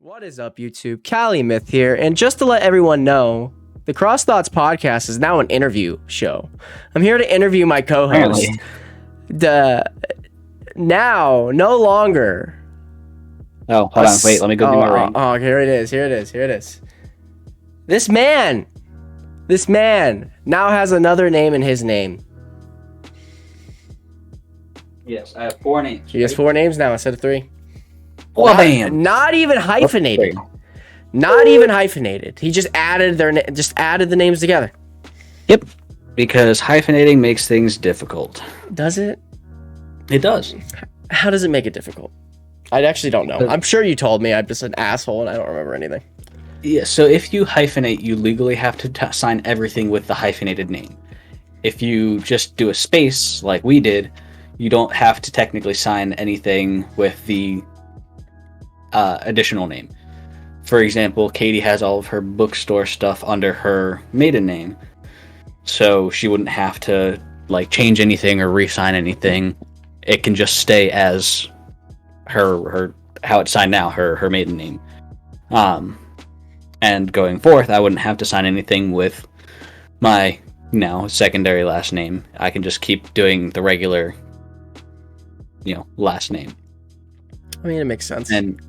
What is up, YouTube? Cali Myth here, and just to let everyone know, the Cross Thoughts podcast is now an interview show. I'm here to interview my co-host. Now, no longer. Oh, hold on, wait, let me go do my ring. Oh, here it is. This man now has another name in his name. Yes, I have 4 names. He has 4 names now instead of 3. Not even hyphenated. Not even hyphenated. He just added the names together. Yep, because hyphenating makes things difficult. Does it? It does. How does it make it difficult? I actually don't know. I'm sure you told me. I'm just an asshole and I don't remember anything. Yeah, so if you hyphenate, you legally have to sign everything with the hyphenated name. If you just do a space like we did, you don't have to technically sign anything with the additional name. For example, Katie has all of her bookstore stuff under her maiden name, so she wouldn't have to change anything or re-sign anything. It can just stay as her how it's signed now, her maiden name. And going forth, I wouldn't have to sign anything with my now secondary last name. I can just keep doing the regular, last name. I mean, it makes sense. And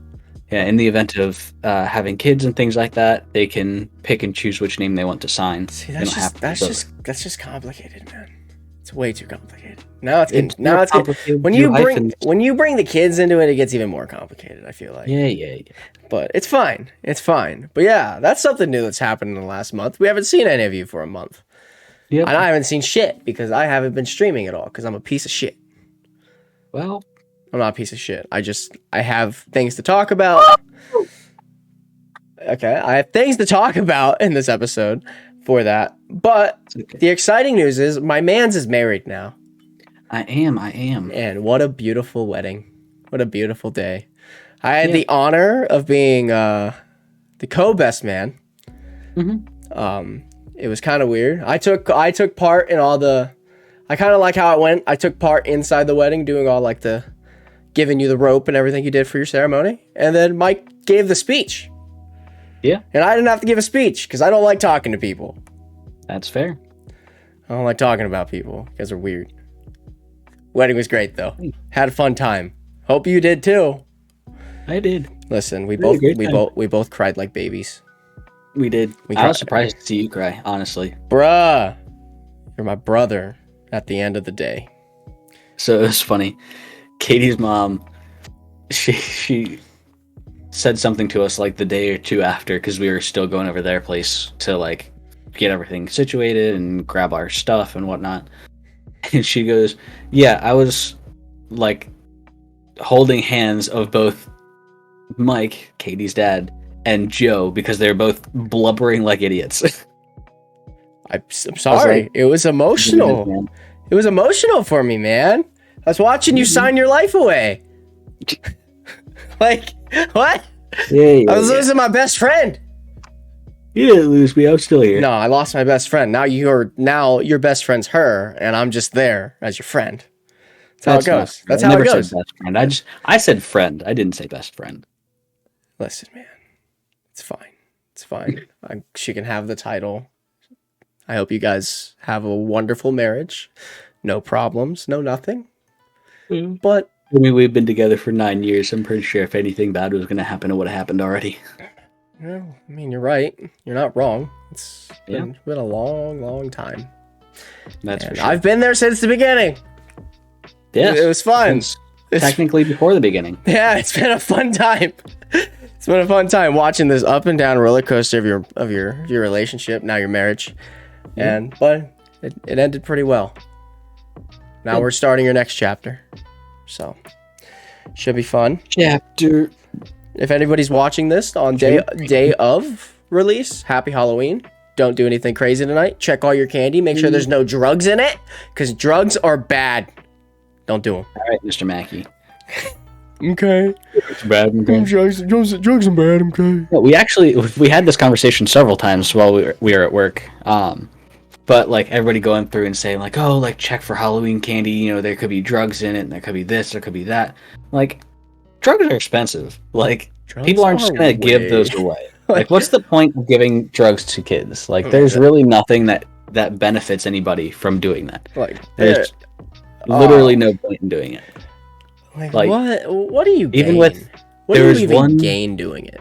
yeah, in the event of having kids and things like that, they can pick and choose which name they want to sign. See, that's just complicated, man. It's way too complicated. Now it's getting, when you bring the kids into it, it gets even more complicated, I feel like. Yeah. But it's fine. But yeah, that's something new that's happened in the last month. We haven't seen any of you for a month. Yep. And I haven't seen shit because I haven't been streaming at all because I'm a piece of shit. Well, I'm not a piece of shit. I have things to talk about. Okay, I have things to talk about in this episode for that. But the exciting news is my man's is married now. I am. And what a beautiful wedding. What a beautiful day. I had the honor of being the co-best man. Mm-hmm. It was kind of weird. I took part in all the... I kind of like how it went. I took part inside the wedding, doing all the... giving you the rope and everything you did for your ceremony. And then Mike gave the speech. Yeah. And I didn't have to give a speech because I don't like talking to people. That's fair. I don't like talking about people. You guys are weird. Wedding was great though. Had a fun time. Hope you did too. I did. Listen, we both cried like babies. We did. I was surprised to see you cry, honestly. Bruh. You're my brother at the end of the day. So it was funny. Katie's mom, she said something to us the day or two after because we were still going over their place to get everything situated and grab our stuff and whatnot. And she goes, "Yeah, I was holding hands of both Mike, Katie's dad, and Joe because they're both blubbering like idiots." I'm sorry. It was emotional. It was emotional for me, man. I was watching you sign your life away. What? Yeah, I was losing my best friend. You didn't lose me. I'm still here. No, I lost my best friend. Now your best friend's her, and I'm just there as your friend. That's how it goes. That's how it goes. Said best friend. I said friend. I didn't say best friend. Listen, man. It's fine. It's fine. She can have the title. I hope you guys have a wonderful marriage. No problems. No nothing. But I mean, we've been together for 9 years. I'm pretty sure if anything bad was going to happen, it would have happened already. Well, I mean, you're right. You're not wrong. It's been a long, long time. That's for sure. I've been there since the beginning. Yeah, it was fun. Technically before the beginning. Yeah, it's been a fun time. It's been a fun time watching this up and down roller coaster of your relationship, now your marriage, but it ended pretty well. Now we're starting your next chapter, so should be fun. Chapter. If anybody's watching this on day of release, happy Halloween. Don't do anything crazy tonight. Check all your candy. Make sure there's no drugs in it, because drugs are bad. Don't do them. All right, Mr. Mackey. Okay. Drugs are bad. Okay. Drugs are bad. Okay. Yeah, we had this conversation several times while we were at work. But everybody going through and saying check for Halloween candy, there could be drugs in it and there could be this, there could be that. Drugs are expensive. people Drugs aren't are just gonna give way. those away. Like, what's the point of giving drugs to kids? Like, there's Yeah. really nothing that benefits anybody from doing that. Like, There's literally oh, no point in doing it. like Like, what? What do you even gain? with What do there you was even one gain doing it?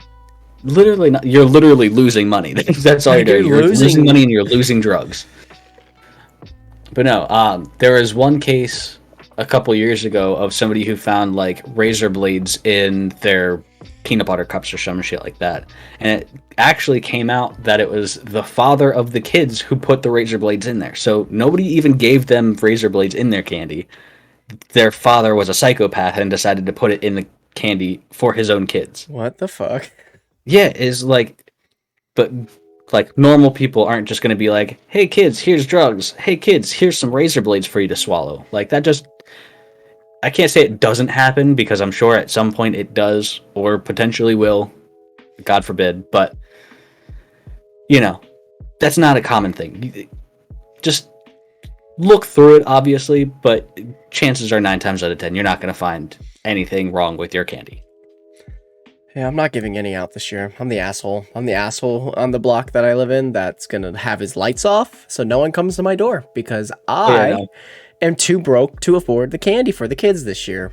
literally not, you're literally losing money. That's all you're Like you're doing. You're losing losing. money and you're losing drugs. But no, there was one case a couple years ago of somebody who found like razor blades in their peanut butter cups or some shit like that. And it actually came out that it was the father of the kids who put the razor blades in there. So nobody even gave them razor blades in their candy. Their father was a psychopath and decided to put it in the candy for his own kids. What the fuck? Yeah, is like, but like normal people aren't just going to be like, "Hey kids, here's drugs. Hey kids, here's some razor blades for you to swallow." Like that just I can't say it doesn't happen because I'm sure at some point it does or potentially will. God forbid, but you know, that's not a common thing. Just look through it obviously, but chances are 9 times out of 10 you're not going to find anything wrong with your candy. Yeah, I'm not giving any out this year. I'm the asshole. I'm the asshole on the block that I live in that's gonna have his lights off so no one comes to my door because I am too broke to afford the candy for the kids this year.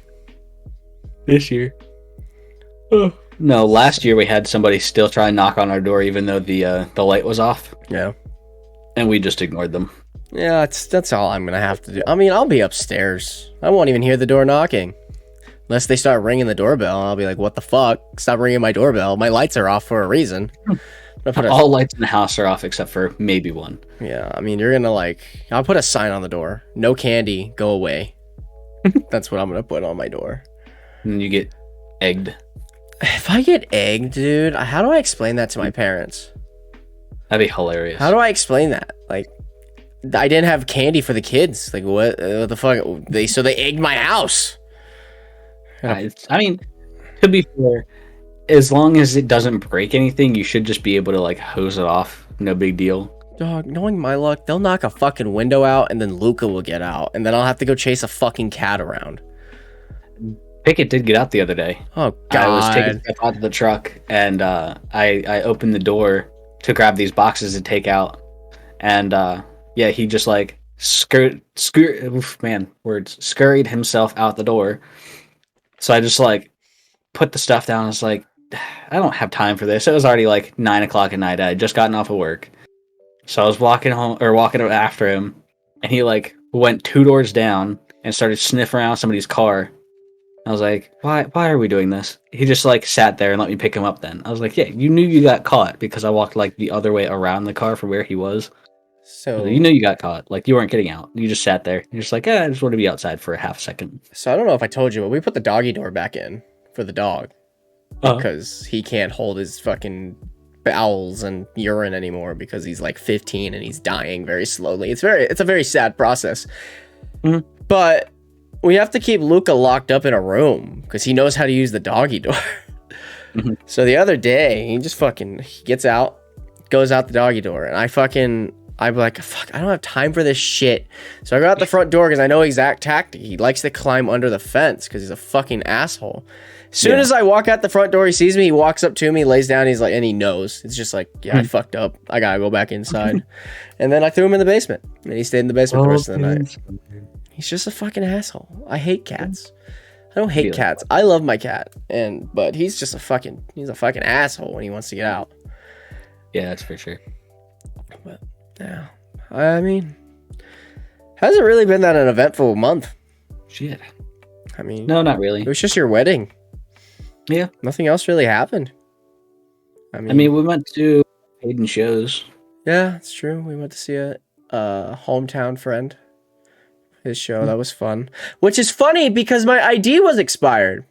This year. No, last year we had somebody still try and knock on our door even though the light was off. Yeah. And we just ignored them. Yeah, that's all I'm gonna have to do. I mean, I'll be upstairs. I won't even hear the door knocking. Unless they start ringing the doorbell, I'll be like, what the fuck? Stop ringing my doorbell. My lights are off for a reason. All lights in the house are off except for maybe one. Yeah, I mean, you're gonna I'll put a sign on the door. No candy, go away. That's what I'm gonna put on my door. And you get egged. If I get egged, dude, how do I explain that to my parents? That'd be hilarious. How do I explain that? Like, I didn't have candy for the kids. Like, what the fuck? So they egged my house. I mean, to be fair, as long as it doesn't break anything, you should just be able to like hose it off. No big deal. Dog, knowing my luck, they'll knock a fucking window out and then Luca will get out. And then I'll have to go chase a fucking cat around. Pickett did get out the other day. Oh, God. I was taking stuff out of the truck and I opened the door to grab these boxes to take out. And yeah, he just like scurried himself out the door. So I just like put the stuff down. I was like, I don't have time for this. It was already like 9 o'clock at night. I had just gotten off of work. So I was walking after him, and he like went 2 doors down and started sniffing around somebody's car. I was like, why are we doing this? He just like sat there and let me pick him up then. I was like, yeah, you knew you got caught because I walked like the other way around the car from where he was. So you know you got caught. Like you weren't getting out. You just sat there. You're just like, I just want to be outside for a half second. So I don't know if I told you, but we put the doggy door back in for the dog because he can't hold his fucking bowels and urine anymore because he's like 15 and he's dying very slowly. It's a very sad process. Mm-hmm. But we have to keep Luca locked up in a room because he knows how to use the doggy door. Mm-hmm. So the other day, he gets out, goes out the doggy door, and I'm like, fuck, I don't have time for this shit. So I go out the front door because I know exact tactic. He likes to climb under the fence because he's a fucking asshole. As soon as I walk out the front door, he sees me, he walks up to me, lays down, he's like, and he knows. It's just like, yeah, I fucked up. I gotta go back inside. And then I threw him in the basement. And he stayed in the basement the rest of the night. He's just a fucking asshole. I hate cats. I don't hate cats. I love my cat. But he's just a fucking asshole when he wants to get out. Yeah, that's for sure. But yeah, I mean, hasn't really been that an eventful month. Shit. I mean, no, not really. It was just your wedding. Yeah. Nothing else really happened. I mean, we went to Hayden shows. Yeah, it's true. We went to see a hometown friend. His show. Mm-hmm. That was fun. Which is funny because my ID was expired.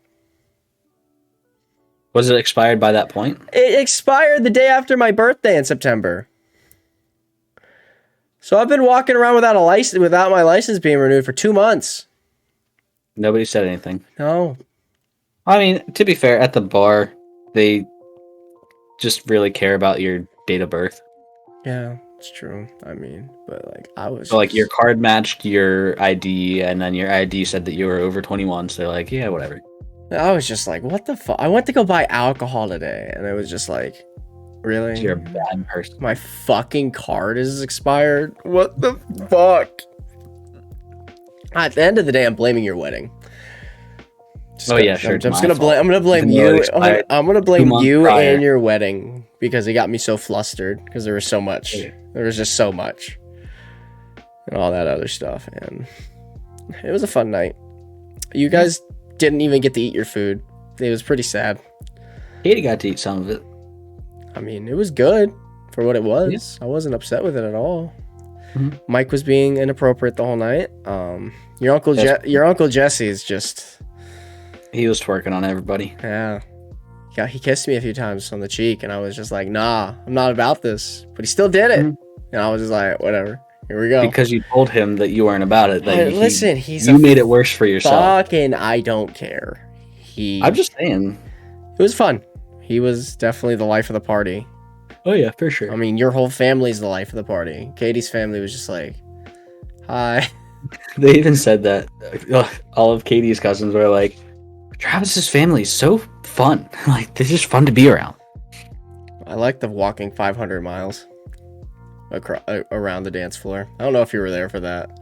Was it expired by that point? It expired the day after my birthday in September. So I've been walking around without my license being renewed for 2 months. Nobody said anything. No. I mean, to be fair, at the bar, they just really care about your date of birth. Yeah, it's true. I mean, but like I was so like your card matched your ID, and then your ID said that you were over 21. So they're like, yeah, whatever. I was just like, what the fuck? I went to go buy alcohol today, and it was just like, really? You're a bad person. My fucking card is expired. What the fuck? At the end of the day, I'm blaming your wedding. Sure. I'm just gonna blame. I'm gonna blame you. I'm gonna blame you and your wedding because it got me so flustered because there was so much. There was just so much, and all that other stuff. And it was a fun night. You guys didn't even get to eat your food. It was pretty sad. Katie got to eat some of it. I mean, it was good for what it was. Yeah. I wasn't upset with it at all. Mm-hmm. Mike was being inappropriate the whole night. Your uncle Jesse is just. He was twerking on everybody. Yeah, he kissed me a few times on the cheek, and I was just like, "Nah, I'm not about this." But he still did it, and I was just like, "Whatever, here we go." Because you told him that you weren't about it. That you made it worse for yourself. Fucking, I don't care. I'm just saying, it was fun. He was definitely the life of the party. Oh yeah, for sure. I mean, your whole family's the life of the party. Katie's family was just like, "Hi." They even said that all of Katie's cousins were like, Travis's family is so fun. Like, they're just fun to be around. I like the walking 500 miles around the dance floor. I don't know if you were there for that.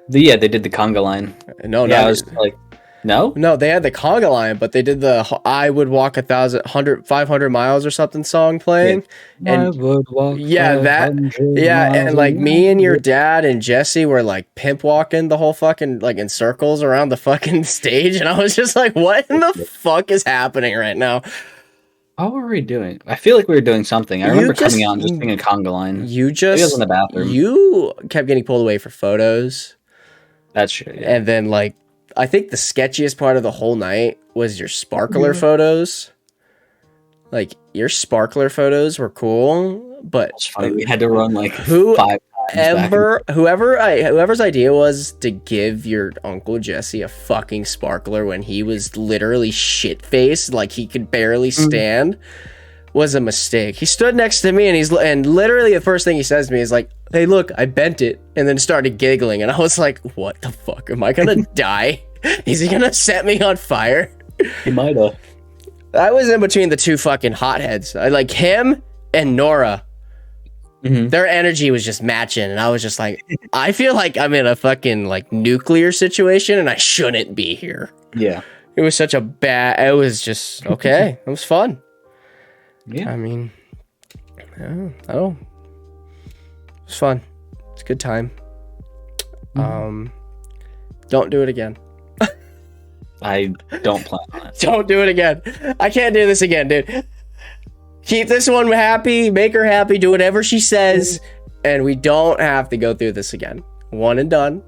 They did the conga line. No, I was like, no, they had the conga line, but they did the I would walk 500 miles or something song playing. Yeah. And I would walk. And like me and your dad and Jesse were like pimp walking the whole fucking like in circles around the fucking stage, and I was just like, what in the fuck is happening right now? What were we doing? I feel like we were doing something. I remember coming out and just singing a conga line. Maybe I was in the bathroom. You kept getting pulled away for photos. That's true. Yeah. And then like. I think the sketchiest part of the whole night was your sparkler photos. Like, your sparkler photos were cool, but it's funny. We had to run like 5 times. Whoever's idea was to give your Uncle Jesse a fucking sparkler when he was literally shit-faced, like he could barely stand, was a mistake. He stood next to me and literally the first thing he says to me is like, "Hey, look, I bent it," and then started giggling, and I was like, what the fuck? Am I gonna die? Is he gonna set me on fire? He might have. I was in between the two fucking hotheads. I like him and Nora. Mm-hmm. Their energy was just matching, and I was just like, I feel like I'm in a fucking like nuclear situation, and I shouldn't be here. Yeah. It was such a bad. It was just okay. It was fun. Yeah. I mean, I don't. It was fun. It's a good time. Don't do it again. I don't plan on it. Don't do it again. I can't do this again, dude. Keep this one happy. Make her happy. Do whatever she says. And we don't have to go through this again. One and done.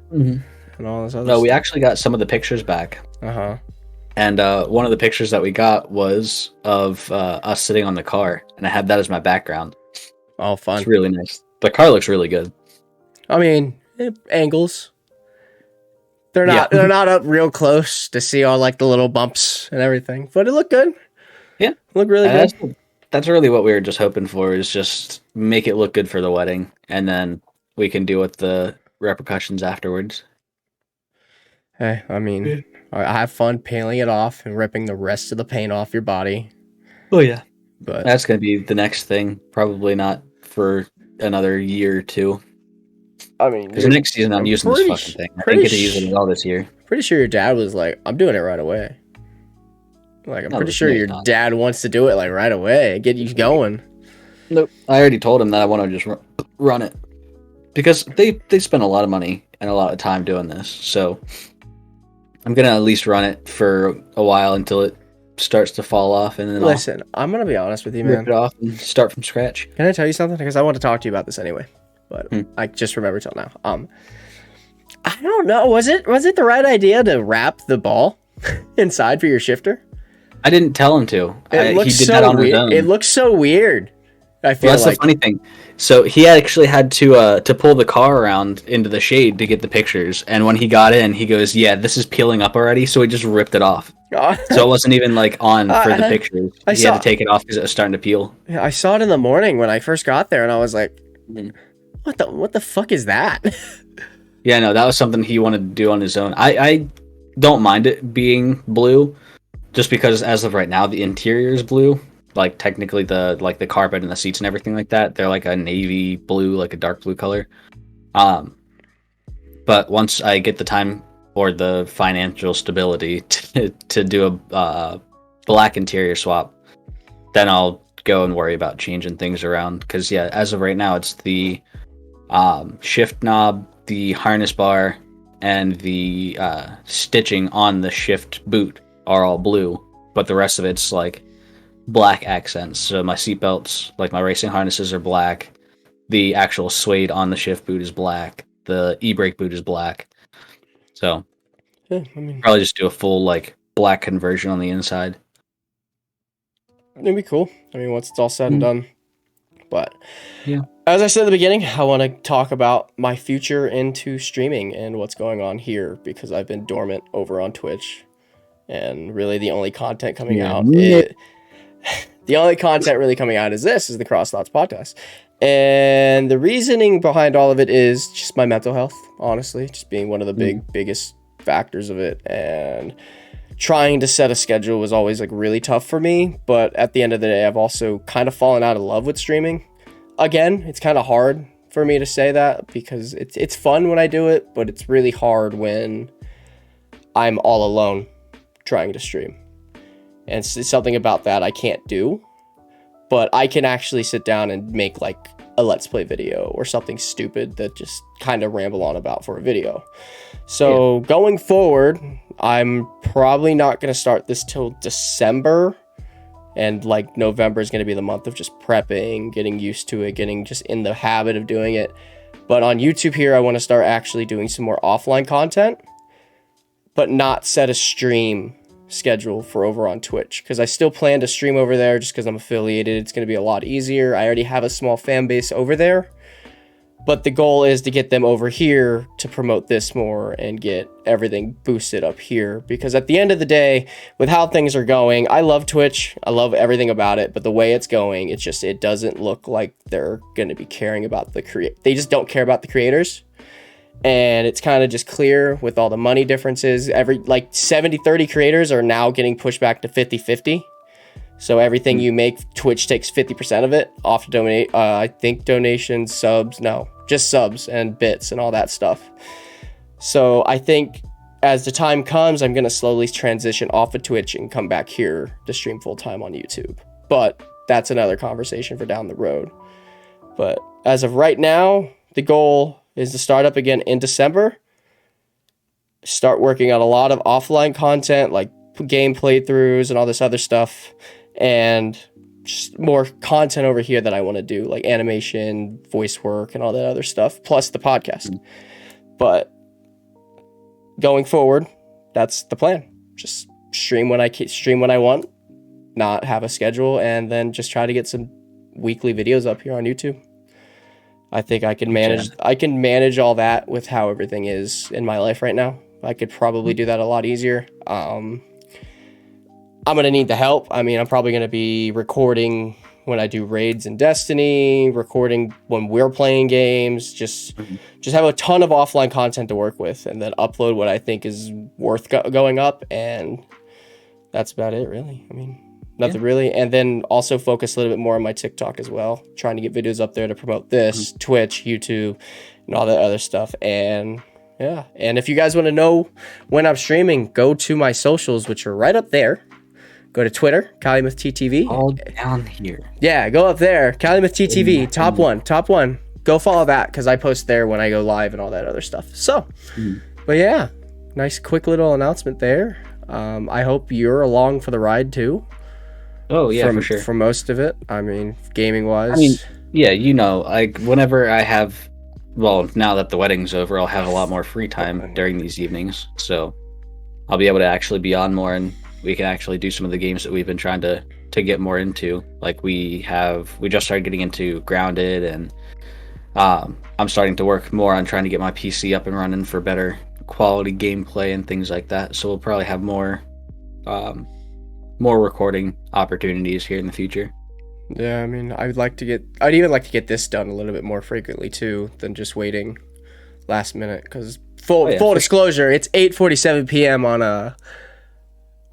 Mm-hmm. And all this other stuff. We stuff. actually got some of the pictures back. Uh-huh. And one of the pictures that we got was of us sitting on the car. And I had that as my background. Oh, fun. It's really nice. The car looks really good. I mean, angles. They're not up real close to see all like the little bumps and everything, but it looked good. Yeah, it looked really good. That's really what we were just hoping for, is just make it look good for the wedding, and then we can deal with the repercussions afterwards. Hey, I mean, I have fun peeling it off and ripping the rest of the paint off your body. Oh yeah, but that's gonna be the next thing. Probably not for another year or two. I mean, because the next season I'm using this fucking thing. I didn't get to use it at all this year. Pretty sure your dad was like, "I'm doing it right away." Like, I'm pretty sure your dad wants to do it like right away, get you going. Nope. I already told him that I want to just run it because they spend a lot of money and a lot of time doing this. So I'm gonna at least run it for a while until it starts to fall off, and then listen. I'm gonna be honest with you, man. Rip it off and start from scratch. Can I tell you something? Because I want to talk to you about this anyway. But I just remember till now. I don't know. Was it the right idea to wrap the ball inside for your shifter? I didn't tell him to. He did that on his own. It looks so weird. I feel that's the funny thing. So he actually had to pull the car around into the shade to get the pictures. And when he got in, he goes, "Yeah, this is peeling up already." So he just ripped it off. So it wasn't even like on for the pictures. He had to take it off because it was starting to peel. Yeah, I saw it in the morning when I first got there, and I was like, what the fuck is that? Yeah, no, that was something he wanted to do on his own. I don't mind it being blue, just because as of right now the interior is blue. Like technically the carpet and the seats and everything like that, they're like a navy blue, like a dark blue color. Um, but once I get the time or the financial stability to do a black interior swap, then I'll go and worry about changing things around. Because yeah, as of right now, it's the shift knob, the harness bar, and the stitching on the shift boot are all blue, but the rest of it's like black accents. So my seatbelts, like my racing harnesses, are black. The actual suede on the shift boot is black. The e-brake boot is black. So Yeah, I mean, probably just do a full like black conversion on the inside. it'd be cool. I mean, once it's all said and done. But yeah, as I said at the beginning, I want to talk about my future into streaming and what's going on here because I've been dormant over on Twitch, and really the only content coming out the only content really coming out is the Cross Thoughts podcast. And the reasoning behind all of it is just my mental health, honestly, just being one of the biggest factors of it. And trying to set a schedule was always like really tough for me. But at the end of the day, I've also kind of fallen out of love with streaming. Again, it's kind of hard for me to say that because it's fun when I do it, but it's really hard when I'm all alone trying to stream. And it's something about that I can't do, but I can actually sit down and make like a Let's Play video or something stupid that just kind of ramble on about for a video. So going forward, I'm probably not going to start this till December, and like November is going to be the month of just prepping, getting used to it, getting just in the habit of doing it. But on YouTube here, I want to start actually doing some more offline content, but not set a stream schedule for over on Twitch, because I still plan to stream over there just because I'm affiliated. It's going to be a lot easier. I already have a small fan base over there, but the goal is to get them over here to promote this more and get everything boosted up here, because at the end of the day, with how things are going, I love Twitch. I love everything about it, but the way it's going, it doesn't look like they're going to be caring about they just don't care about the creators. And it's kind of just clear with all the money differences. Every like 70-30 creators are now getting pushed back to 50-50. So everything you make, Twitch takes 50% of it off donate. I think donations, subs, no, just subs and bits and all that stuff. So I think as the time comes, I'm going to slowly transition off of Twitch and come back here to stream full time on YouTube. But that's another conversation for down the road. But as of right now, the goal is to start up again in December, start working on a lot of offline content like game playthroughs and all this other stuff, and just more content over here that I want to do, like animation, voice work, and all that other stuff, plus the podcast. But going forward, that's the plan. Just stream when I want, not have a schedule, and then just try to get some weekly videos up here on YouTube. I think I can manage all that with how everything is in my life right now. I could probably do that a lot easier. I'm going to need the help. I mean, I'm probably going to be recording when I do raids in Destiny, recording when we're playing games, just have a ton of offline content to work with, and then upload what I think is worth going up, and that's about it, really. I mean, nothing really. And then also focus a little bit more on my TikTok as well, trying to get videos up there to promote this, Twitch, YouTube, and all that other stuff. And yeah, and if you guys want to know when I'm streaming, go to my socials, which are right up there. Go to Twitter, CalimuthTTV. All down here. Yeah, go up there, CalimuthTTV, top one. Go follow that, because I post there when I go live and all that other stuff. So, but yeah, nice quick little announcement there. I hope you're along for the ride too. Oh yeah, for sure. For most of it, I mean, gaming wise. I mean, yeah, like whenever I have, well, now that the wedding's over, I'll have a lot more free time during these evenings, so I'll be able to actually be on more, and we can actually do some of the games that we've been trying to get more into. Like we just started getting into Grounded, and I'm starting to work more on trying to get my PC up and running for better quality gameplay and things like that. So we'll probably have more recording opportunities here in the future. Yeah, I mean, I'd even like to get this done a little bit more frequently too, than just waiting last minute, because full disclosure, it's 8:47 p.m. on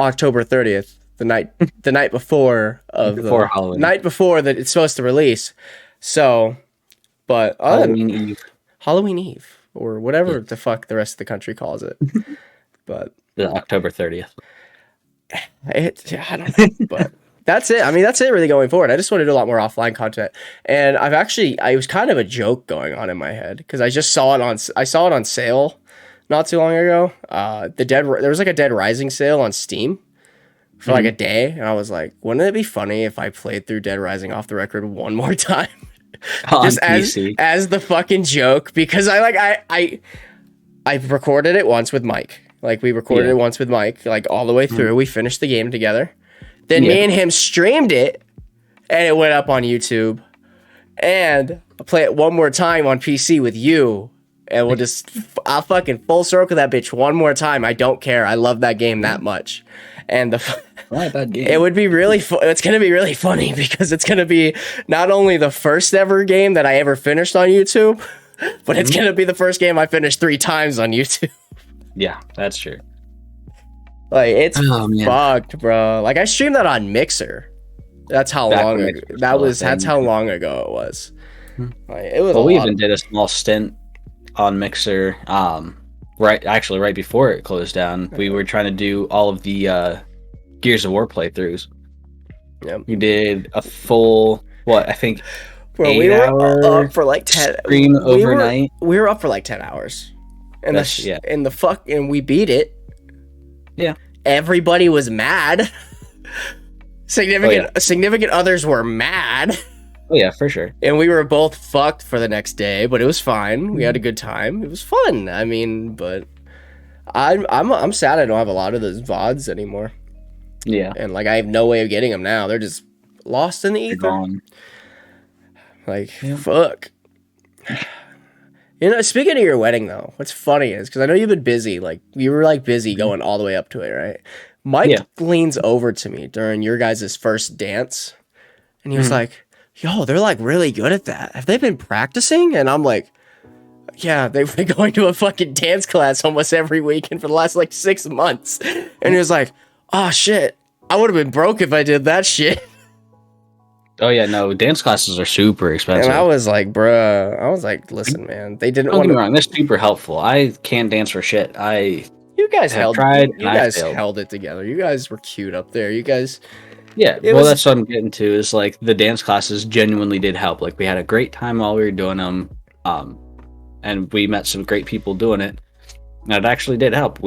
October 30th, the night before Halloween. Night before that it's supposed to release. So, but Halloween Eve or whatever the fuck the rest of the country calls it. But the October 30th. I don't know, but that's it. I mean, that's it really going forward. I just want to do a lot more offline content. And I was kind of a joke going on in my head because I saw it on sale not too long ago. There was like a Dead Rising sale on Steam for like a day. And I was like, wouldn't it be funny if I played through Dead Rising off the record one more time? Just as the fucking joke, because I recorded it once with Mike. Like we recorded it once with Mike, like all the way through. We finished the game together. Then me and him streamed it, and it went up on YouTube. And I'll play it one more time on PC with you, and I'll fucking full circle that bitch one more time. I don't care. I love that game that much. And it would be really it's going to be really funny because it's going to be not only the first ever game that I ever finished on YouTube, but it's going to be the first game I finished 3 times on YouTube. Yeah, that's true. Like it's fucked, bro. Like I streamed that on Mixer. That's how long ago that's how long ago it was. Like, it was. Well, we even did a small stint on Mixer. Right before it closed down, we were trying to do all of the Gears of War playthroughs. Yep. We did a full I think. Bro, we were up for like 10 stream overnight. We were up for like 10 hours. And and we beat it. Yeah. Everybody was mad. Significant others were mad. Oh yeah, for sure. And we were both fucked for the next day, but it was fine. We had a good time. It was fun. I mean, but I'm sad I don't have a lot of those VODs anymore. Yeah. And like I have no way of getting them now. They're just lost in the ether. Gone. Like fuck. You know, speaking of your wedding, though, what's funny is, because I know you've been busy, like, you were, like, busy going all the way up to it, right? Mike leans over to me during your guys' first dance, and he was like, yo, they're, like, really good at that. Have they been practicing? And I'm like, yeah, they've been going to a fucking dance class almost every weekend for the last, like, 6 months. And he was like, oh, shit, I would have been broke if I did that shit. Oh yeah, no, dance classes are super expensive. And I was like, listen, man, they didn't want to. Don't get me wrong, they're super helpful. I can't dance for shit. You guys held it together. You guys were cute up there. You guys. Yeah, that's what I'm getting to. Is like the dance classes genuinely did help. Like we had a great time while we were doing them, and we met some great people doing it. And it actually did help.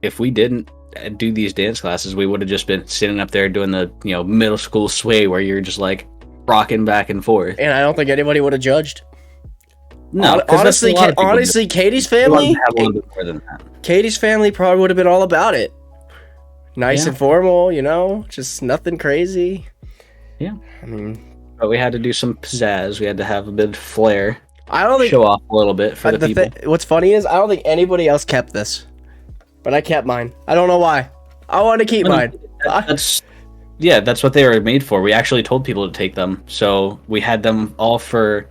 If we didn't do these dance classes, we would have just been sitting up there doing the middle school sway where you're just like rocking back and forth. And I don't think anybody would have judged. No, honestly, Katie's family probably would have been all about it. Nice and formal, just nothing crazy. Yeah, I mean, but we had to do some pizzazz. We had to have a bit of flair. I don't think show off a little bit for the people. What's funny is I don't think anybody else kept this. But I kept mine. I don't know why. I want to keep mine. That's what they were made for. We actually told people to take them, so we had them all for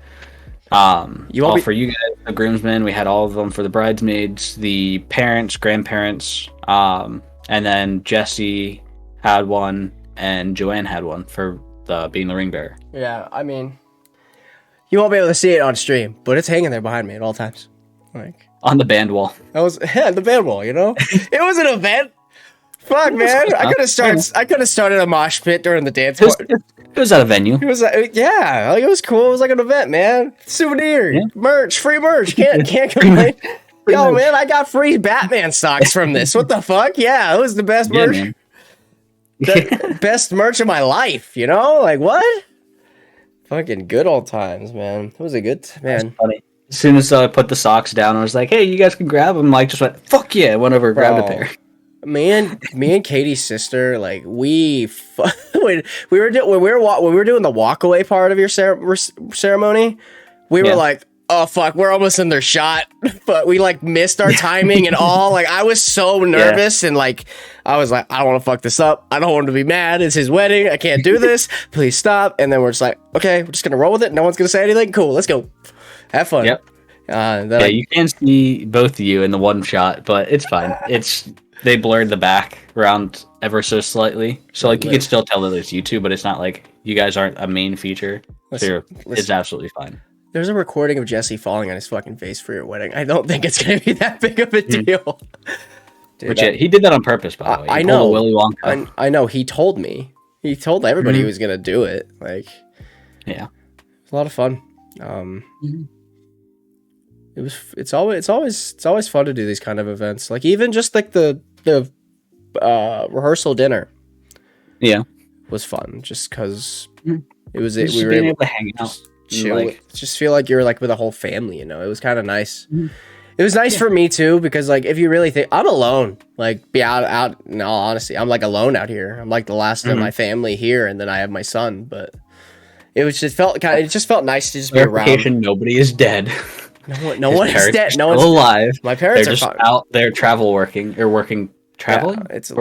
for you guys, the groomsmen. We had all of them for the bridesmaids, the parents, grandparents, and then Jesse had one and Joanne had one for being the ring bearer. Yeah, I mean, you won't be able to see it on stream, but it's hanging there behind me at all times, like. On the band wall. The band wall, It was an event. Fuck, man. I could have started a mosh pit during the dance part. It was at a venue. It was it was cool. It was like an event, man. Souvenir, merch, free merch. Can't complain. Yo, man, I got free Batman socks from this. What the fuck? Yeah, it was the best merch. The best merch of my life, Like, what? Fucking good old times, man. It was a good, man. That's funny. As soon as I put the socks down, I was like, "Hey, you guys can grab them." Mike just went, "Fuck yeah!" I went over and grabbed a pair. Me and Katie's sister, like when we were doing the walk away part of your ceremony, we were like, "Oh fuck, we're almost in their shot," but we like missed our timing and all. Like I was so nervous and like I was like, "I don't want to fuck this up. I don't want to be mad. It's his wedding. I can't do this. Please stop." And then we're just like, "Okay, we're just gonna roll with it. No one's gonna say anything. Cool, let's go." Have fun. Yep. You can see both of you in the one shot, but it's fine. They blurred the background ever so slightly, so like you can still tell that it's you two, but it's not like you guys aren't a main feature. It's absolutely fine. There's a recording of Jesse falling on his fucking face for your wedding. I don't think it's gonna be that big of a deal. Dude, he did that on purpose, by the way. I know. Willy Wonka. I know. He told me. He told everybody he was gonna do it. Like, yeah, it's a lot of fun. It's always fun to do these kind of events. Like even just like the rehearsal dinner. Yeah, was fun just because we were able to hang out, chill, just feel like you're like with a whole family. You know, it was kind of nice. It was nice for me too because like if you really think I'm alone, like be out. In all honesty, I'm like alone out here. I'm like the last of my family here, and then I have my son. But it felt nice to just be around. Nobody is dead. No one is dead. No one's alive. My parents are just out there traveling. Yeah, it's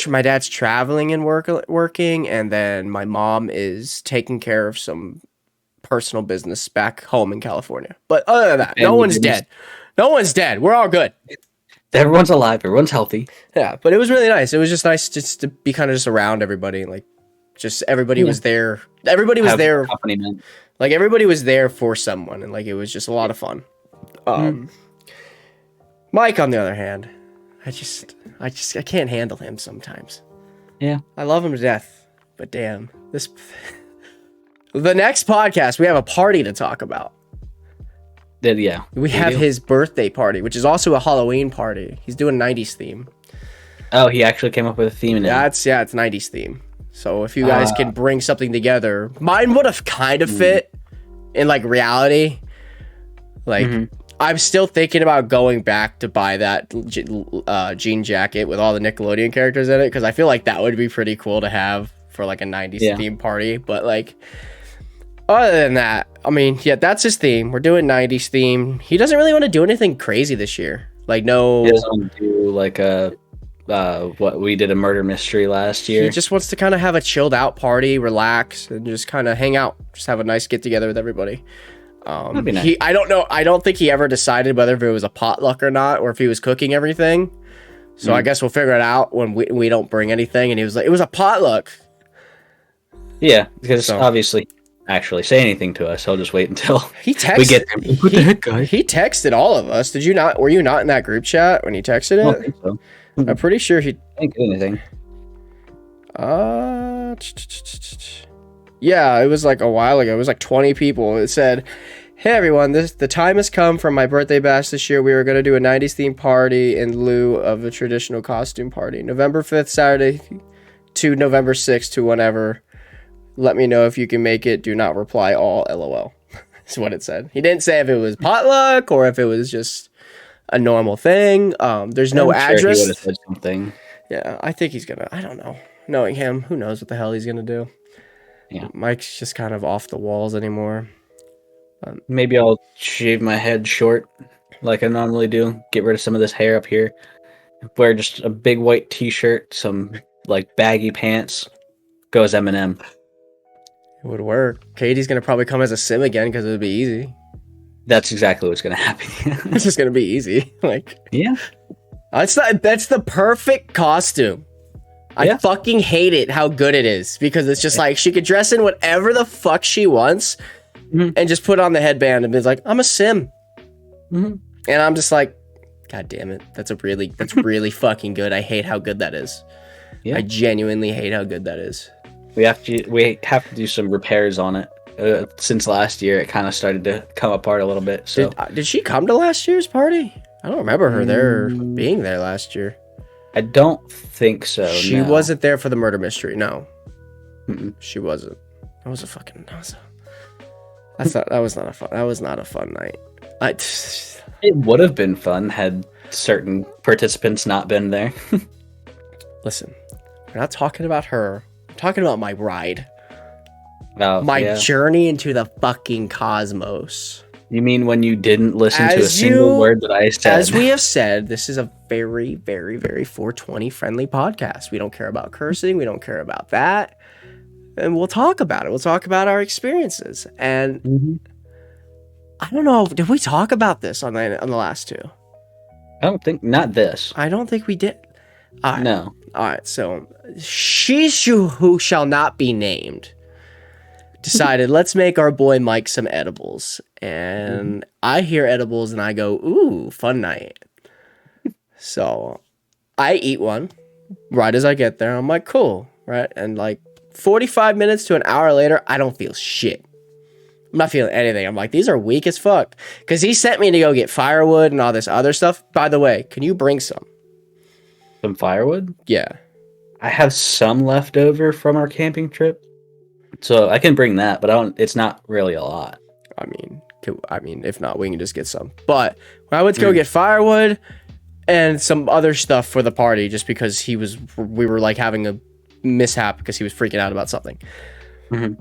my dad's traveling and working, and then my mom is taking care of some personal business back home in California. But other than that, no one's dead. No one's dead. We're all good. Everyone's alive. Everyone's healthy. Yeah, but it was really nice. It was just nice just to be kind of just around everybody. Like, just everybody was there. Everybody was there. Like everybody was there for someone, and like it was just a lot of fun. Mike, on the other hand, I can't handle him sometimes. Yeah, I love him to death, but damn, the next podcast we have a party to talk about. Yeah, we have his birthday party, which is also a Halloween party. He's doing 90s theme. Oh, he actually came up with a theme. It's 90s theme. So if you guys can bring something together, mine would have kind of fit in like reality. Like I'm still thinking about going back to buy that jean jacket with all the Nickelodeon characters in it because I feel like that would be pretty cool to have for like a 90s theme party. But like other than that, I mean, yeah, that's his theme. We're doing 90s theme. He doesn't really want to do anything crazy this year. Like no, he doesn't want to do like what we did a murder mystery last year. He just wants to kind of have a chilled out party, relax, and just kind of hang out. Just have a nice get together with everybody. That'd be nice. I don't know. I don't think he ever decided whether if it was a potluck or not, or if he was cooking everything. So I guess we'll figure it out when we don't bring anything. And he was like, "It was a potluck." Yeah, because obviously, actually say anything to us, he'll just wait until we get there. What the heck, guys? He texted all of us. Did you not? Were you not in that group chat when he texted it? I don't think so. I'm pretty sure he didn't get anything. Yeah, it was like a while ago. It was like 20 people. It said, "Hey everyone, the time has come for my birthday bash this year. We are going to do a 90s themed party in lieu of a traditional costume party. November 5th, Saturday to November 6th to whenever. Let me know if you can make it. Do not reply all, LOL." That's what it said. He didn't say if it was potluck or if it was just a normal thing. There's no address. Sure he would have said something. Yeah, I think he's gonna. I don't know. Knowing him, who knows what the hell he's gonna do? Yeah, Mike's just kind of off the walls anymore. Maybe I'll shave my head short, like I normally do. Get rid of some of this hair up here. Wear just a big white T-shirt, some like baggy pants. Go as Eminem. It would work. Katie's gonna probably come as a sim again because it would be easy. That's exactly what's gonna happen. It's just gonna be easy. Like, yeah, that's the perfect costume. I fucking hate it how good it is because it's just like she could dress in whatever the fuck she wants and just put on the headband and be like, "I'm a sim," and I'm just like, God damn it, that's really fucking good. I hate how good that is. Yeah. I genuinely hate how good that is. We have to do some repairs on it. Since last year, it kind of started to come apart a little bit. So did she come to last year's party? I don't remember her being there last year. I don't think so. She wasn't there for the murder mystery. No, she wasn't. That was not a fun night. It would have been fun had certain participants not been there. Listen, we're not talking about her. I'm talking about my ride. My journey into the fucking cosmos. You mean when you didn't listen to a single word that I said? As we have said, this is a very, very, very 420 friendly podcast. We don't care about cursing. We don't care about that. And we'll talk about it. We'll talk about our experiences. And I don't know. Did we talk about this on the last two? I don't think not this. I don't think we did. All right. No. All right. So she who shall not be named decided, let's make our boy Mike some edibles. And I hear edibles and I go, ooh, fun night. So I eat one right as I get there. I'm like, cool, right? And like 45 minutes to an hour later, I don't feel shit. I'm not feeling anything. I'm like, these are weak as fuck. Because he sent me to go get firewood and all this other stuff. By the way, can you bring some? Some firewood? Yeah. I have some left over from our camping trip. So I can bring that, but it's not really a lot. I mean, if not, we can just get some. But when I went to go get firewood and some other stuff for the party, just because we were like having a mishap because he was freaking out about something. Mm-hmm.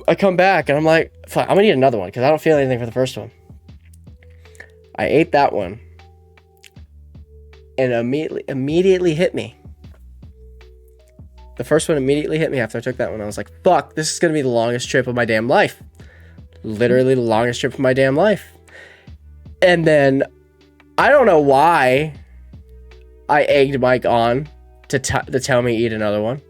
I come back and I'm like, fuck, I'm gonna need another one because I don't feel anything for the first one. I ate that one and immediately hit me. The first one immediately hit me after I took that one. I was like, fuck, this is going to be the longest trip of my damn life. Literally the longest trip of my damn life. And then, I don't know why I egged Mike on to tell me eat another one.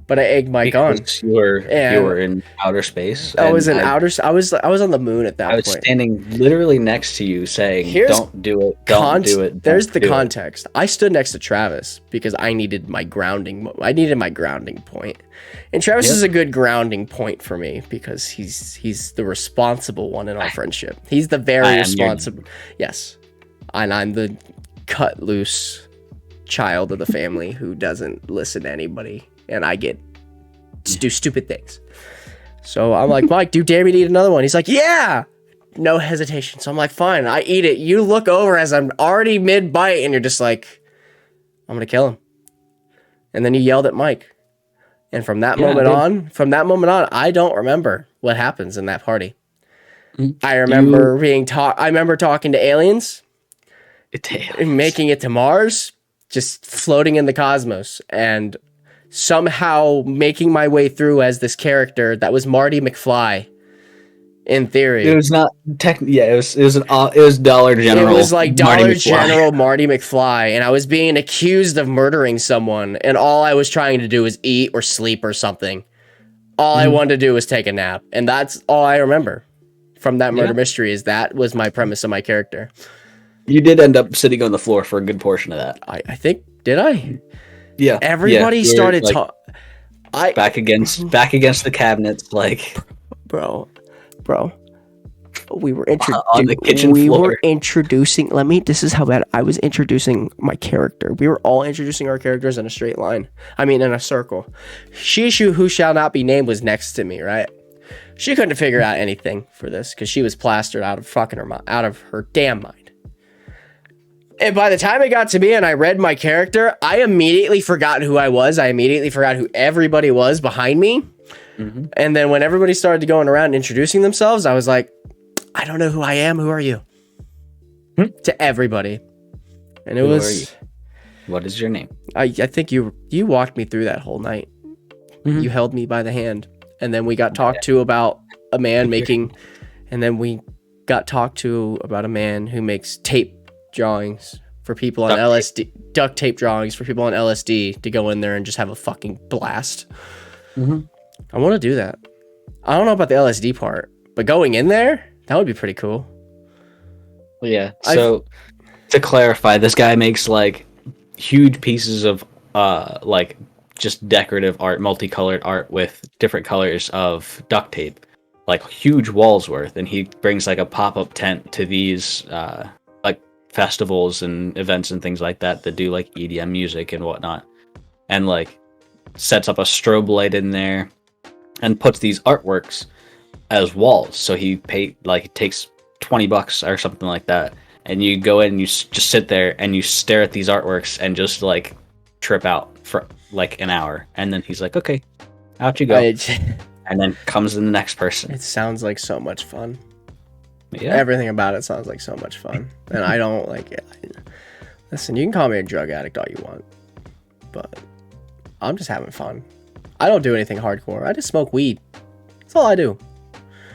But I egged Mike because on. You were in outer space. I was I was on the moon at that point. I was standing literally next to you saying, don't do it, don't do it. There's the context. I stood next to Travis because I needed my grounding point. And Travis is a good grounding point for me because he's the responsible one in our friendship. He's the very responsible. Yes. And I'm the cut loose child of the family who doesn't listen to anybody. And I do stupid things. So I'm like, Mike, do you dare me to eat another one? He's like, yeah! No hesitation. So I'm like, fine, I eat it. You look over as I'm already mid-bite, and you're just like, I'm going to kill him. And then you yelled at Mike. And from that moment on, I don't remember what happens in that party. I remember I remember talking to aliens. Making it to Mars. Just floating in the cosmos. And somehow making my way through as this character that was Marty McFly. In theory, it was not it was Dollar General. It was like Dollar General Marty McFly, and I was being accused of murdering someone, and all I was trying to do was eat or sleep or something. All I wanted to do was take a nap, and that's all I remember from that murder mystery. Is that was my premise of my character. You did end up sitting on the floor for a good portion of that. I think did I? Yeah. Everybody started talking. Back against the cabinets, like bro. We were on the kitchen floor. This is how bad I was introducing my character. We were all introducing our characters in a straight line. I mean, in a circle. She who shall not be named was next to me, right? She couldn't figure out anything for this because she was plastered out of her damn mind. And by the time it got to me and I read my character, I immediately forgot who I was. I immediately forgot who everybody was behind me. Mm-hmm. And then when everybody started going around and introducing themselves, I was like, I don't know who I am. Who are you? To everybody. And it was... What is your name? I think you walked me through that whole night. Mm-hmm. You held me by the hand. And then we got talked to about a man making... And then we got talked to about a man who makes tape drawings for people on LSD. Duct tape drawings for people on LSD to go in there and just have a fucking blast. Mm-hmm. I want to do that. I don't know about the LSD part, but going in there, that would be pretty cool. Yeah. So to clarify, this guy makes like huge pieces of like just decorative art, multicolored art with different colors of duct tape, like huge walls worth, and he brings like a pop-up tent to these like festivals and events and things like that do like EDM music and whatnot, and like sets up a strobe light in there and puts these artworks as walls. So he takes $20 or something like that, and you go in and you just sit there and you stare at these artworks and just like trip out for like an hour, and then he's like, okay, out you go. And then comes in the next person. It sounds like so much fun. Yeah, everything about it sounds like so much fun, and I don't like it. Listen, you can call me a drug addict all you want, but I'm just having fun. I don't do anything hardcore. I just smoke weed. That's all I do.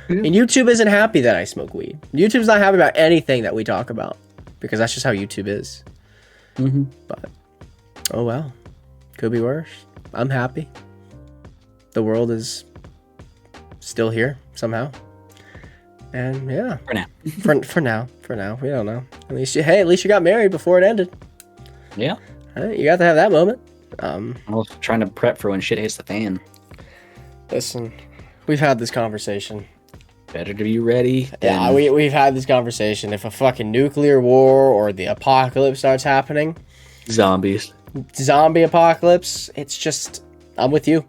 And YouTube isn't happy that I smoke weed. YouTube's not happy about anything that we talk about because that's just how YouTube is. Mm-hmm. But, oh well. Could be worse. I'm happy. The world is still here somehow. And yeah. For now. For now. We don't know. At least you got married before it ended. Yeah. Right, you got to have that moment. I was trying to prep for when shit hits the fan. Listen, we've had this conversation. Better to be ready. Yeah, we've had this conversation. If a fucking nuclear war or the apocalypse starts happening, zombie apocalypse, it's just, I'm with you.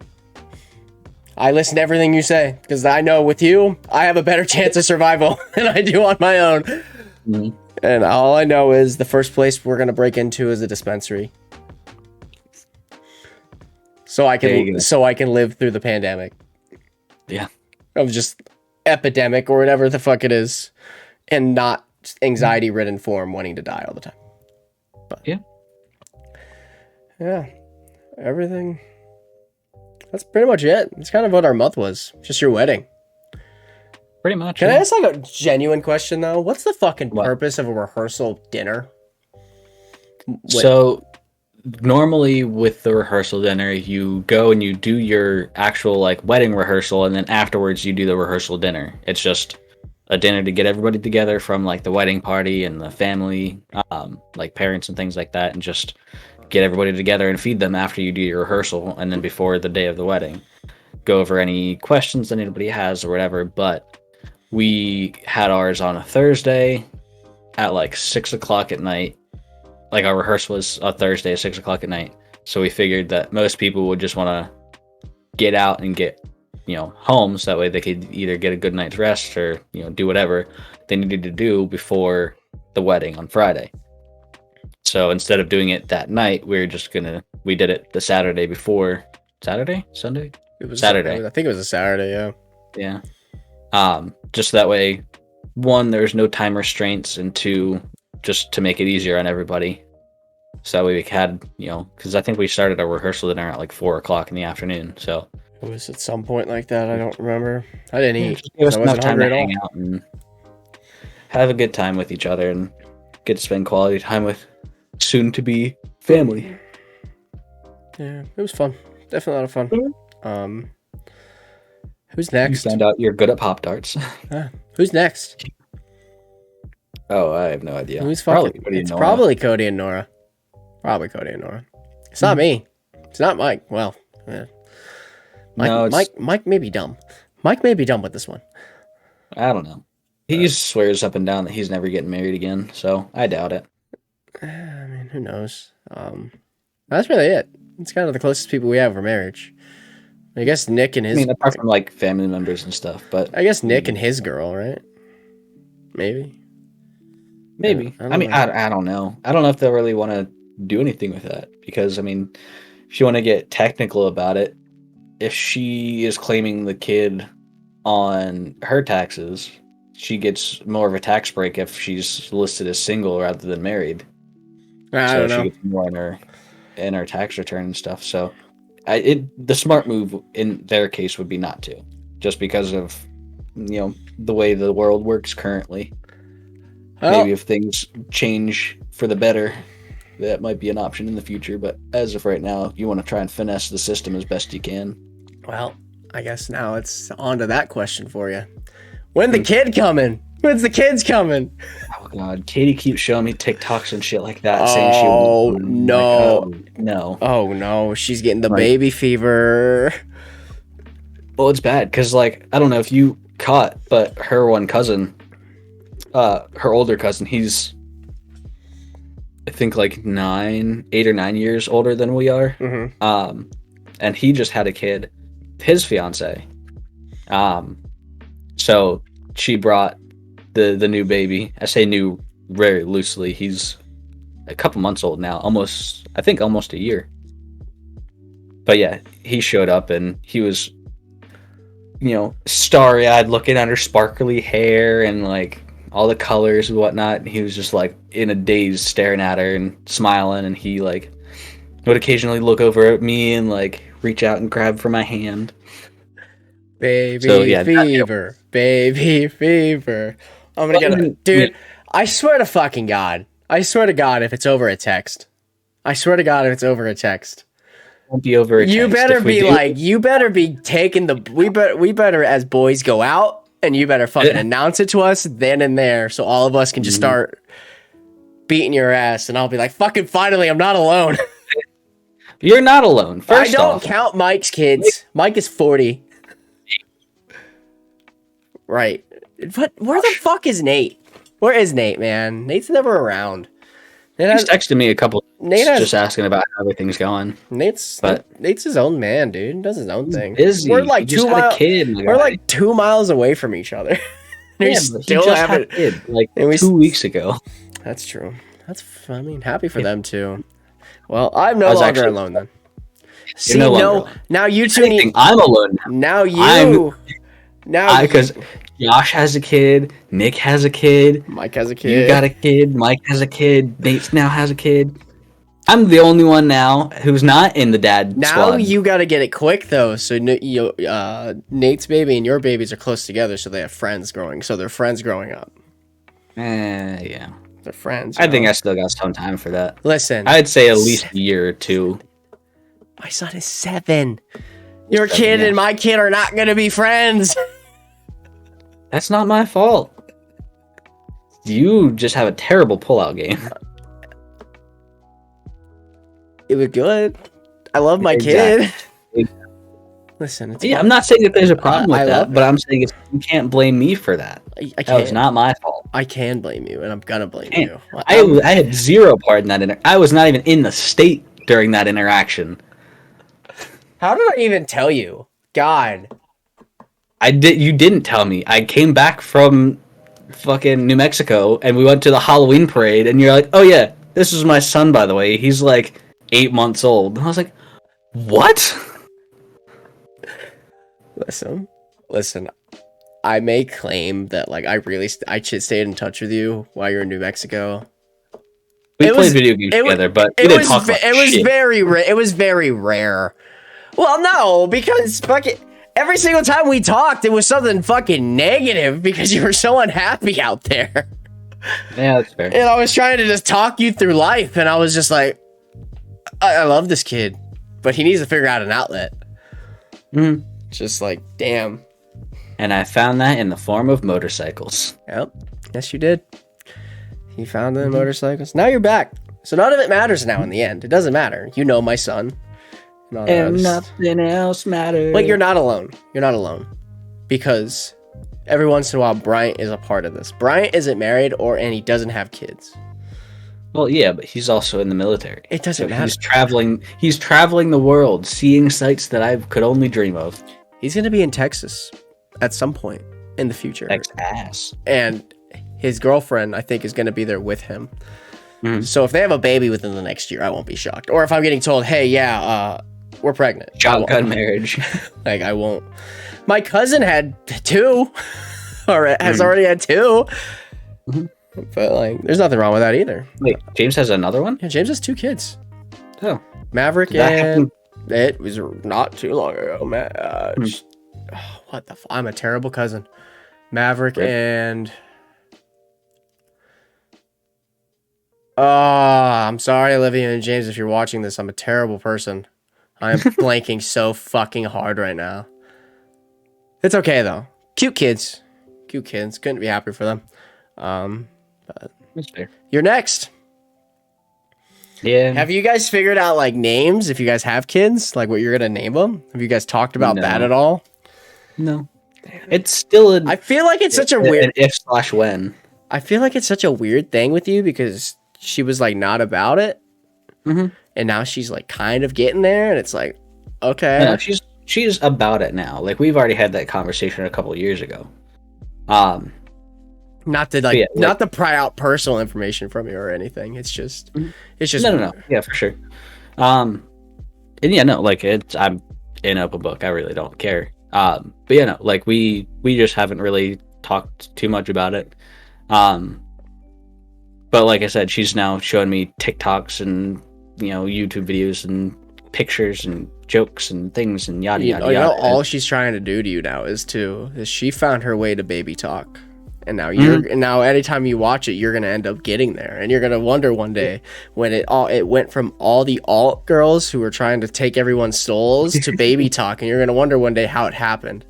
I listen to everything you say because I know with you, I have a better chance of survival than I do on my own. Mm-hmm. And all I know is the first place we're gonna break into is a dispensary, so I can live through the pandemic. Yeah, of just epidemic or whatever the fuck it is, and not anxiety-ridden form, wanting to die all the time. But yeah, everything. That's pretty much it. That's kind of what our month was. Just your wedding. Pretty much. Can I ask like a genuine question though? What's the fucking purpose of a rehearsal dinner? So normally with the rehearsal dinner, you go and you do your actual like wedding rehearsal, and then afterwards you do the rehearsal dinner. It's just a dinner to get everybody together from like the wedding party and the family, like parents and things like that, and just get everybody together and feed them after you do your rehearsal, and then before the day of the wedding, go over any questions that anybody has or whatever. But we had ours on a Thursday at like 6 o'clock at night. Like our rehearsal was a Thursday at 6 o'clock at night. So we figured that most people would just want to get out and get, home. So that way they could either get a good night's rest or, do whatever they needed to do before the wedding on Friday. So instead of doing it that night, we did it the Saturday before. Sunday? It was Saturday. I think it was a Saturday, yeah. Yeah. Just that way, one, there's no time restraints, and two, just to make it easier on everybody. So that way we had, because I think we started our rehearsal dinner at like 4 o'clock in the afternoon. So it was at some point like that. I don't remember. I didn't eat. It was enough time to hang out and have a good time with each other and get to spend quality time with soon-to-be family. Yeah, it was fun. Definitely a lot of fun. Who's next? You found out you're good at Pop-Tarts. Who's next? Oh, I have no idea. Who's fucking? It's probably Cody and Nora. Probably Cody and Nora. It's not me. It's not Mike. Well, yeah. Mike may be dumb. Mike may be dumb with this one. I don't know. He swears up and down that he's never getting married again, so I doubt it. I mean, who knows? That's really it. It's kind of the closest people we have for marriage. I guess Nick and his... apart from, like, family members and stuff, but... I guess Nick and his girl, right? Maybe. I don't know. I don't know if they'll really want to do anything with that, because, if you want to get technical about it, if she is claiming the kid on her taxes, she gets more of a tax break if she's listed as single rather than married. I don't know. She gets more in her tax return and stuff, so... the smart move in their case would be not to, just because of the way the world works currently. Maybe if things change for the better, that might be an option in the future. But as of right now, you want to try and finesse the system as best you can. Well, I guess now it's on to that question for you. When's the kid coming? When's the kids coming? Oh God, Katie keeps showing me TikToks and shit like that. Oh no, no! Oh no, she's getting the baby fever. Well, it's bad because I don't know if you caught, but her one cousin, her older cousin, he's I think 8 or 9 years older than we are. Mm-hmm. And he just had a kid, his fiance. So she brought the new baby. I say new very loosely. He's a couple months old now, almost a year. But yeah, he showed up and he was, starry-eyed looking at her sparkly hair and all the colors and whatnot. And he was just in a daze staring at her and smiling. And he would occasionally look over at me and reach out and grab for my hand. Baby fever. baby fever. I'm gonna get a dude. I swear to fucking God. I swear to God, if it's over a text. I swear to God, if it's over a text. Won't be over a text. You better be like, you better be taking the. We better as boys go out, and you better fucking announce it to us then and there, so all of us can just start beating your ass, and I'll be like, fucking finally, I'm not alone. You're not alone. First I don't count Mike's kids. Mike is 40. Right. But where the fuck is Nate? Where is Nate, man? Nate's never around. He's texted me a couple just asking about how everything's going. Nate's his own man, dude. He does his own thing. Busy. We're like we're like 2 miles away from each other. Yeah, he still had a kid like 2 weeks ago. That's true. I mean, happy for them too. Well, I'm no longer alone then. See, now you two need. I'm alone now. Because Josh has a kid, Nick has a kid, Mike has a kid, you got a kid, Mike has a kid, Nate now has a kid. I'm the only one now who's not in the dad squad. Now you got to get it quick though. So Nate's baby and your babies are close together, so they have friends growing. So they're friends growing up. Yeah. They're friends. I think I still got some time for that. Listen, I'd say at least a year or two. My son is 7. Your kid and my kid are not going to be friends. That's not my fault. You just have a terrible pullout game. It was good. I love my kid. Listen, it's I'm not saying that there's a problem with that, but I'm saying you can't blame me for that. That was not my fault. I can blame you, and I'm gonna blame you. I had zero part in that. I was not even in the state during that interaction. How did I even tell you? God. You didn't tell me. I came back from fucking New Mexico, and we went to the Halloween parade, and you're like, oh yeah, this is my son, by the way. He's like 8 months old. And I was like, what? Listen. I may claim that like I stayed in touch with you while you're in New Mexico. We played video games together, but we didn't talk about shit. It was very rare. Well, no, because fucking every single time we talked, it was something fucking negative because you were so unhappy out there. Yeah, that's fair. And I was trying to just talk you through life, and I was just like, I love this kid, but he needs to figure out an outlet. Just like, damn. And I found that in the form of motorcycles. Yep. Yes, you did. You found it in motorcycles. Now you're back. So none of it matters now in the end. It doesn't matter. You know my son. And nothing else matters. But you're not alone. You're not alone. Because every once in a while, Bryant is a part of this. Bryant isn't married and he doesn't have kids. Well, yeah, but he's also in the military. It doesn't matter. He's traveling the world, seeing sights that I could only dream of. He's going to be in Texas at some point in the future. Texas. And his girlfriend, I think, is going to be there with him. So if they have a baby within the next year, I won't be shocked. Or if I'm getting told, hey, we're pregnant. Shotgun marriage. Like, I won't. My cousin had 2. Or has already had 2. But, like, there's nothing wrong with that either. Wait, James has another one? Yeah, James has 2 kids. Oh. Maverick and... It was not too long ago. What the I'm a terrible cousin. Maverick and... I'm sorry, Olivia and James, if you're watching this. I'm a terrible person. I am blanking so fucking hard right now. It's okay, though. Cute kids. Couldn't be happy for them. But that's fair. You're next. Yeah. Have you guys figured out, like, names? If you guys have kids, like, what you're going to name them? Have you guys talked about that at all? No. It's still I feel like it's such a weird... An if/when. I feel like it's such a weird thing with you because... She was like not about it, and now she's like kind of getting there, and it's like, okay, no, she's about it now. Like we've already had that conversation a couple of years ago. Not to pry out personal information from you or anything. It's just no, yeah, for sure. And yeah, no, like I'm an open book. I really don't care. But yeah, no, like we just haven't really talked too much about it. But like I said, she's now showing me TikToks and YouTube videos and pictures, and jokes and things and yada yada You know, yada. all she's trying to do to you now is she found her way to baby talk. And now now anytime you watch it, you're gonna end up getting there, and you're gonna wonder one day when it went from all the alt girls who were trying to take everyone's souls to baby talk, and you're gonna wonder one day how it happened.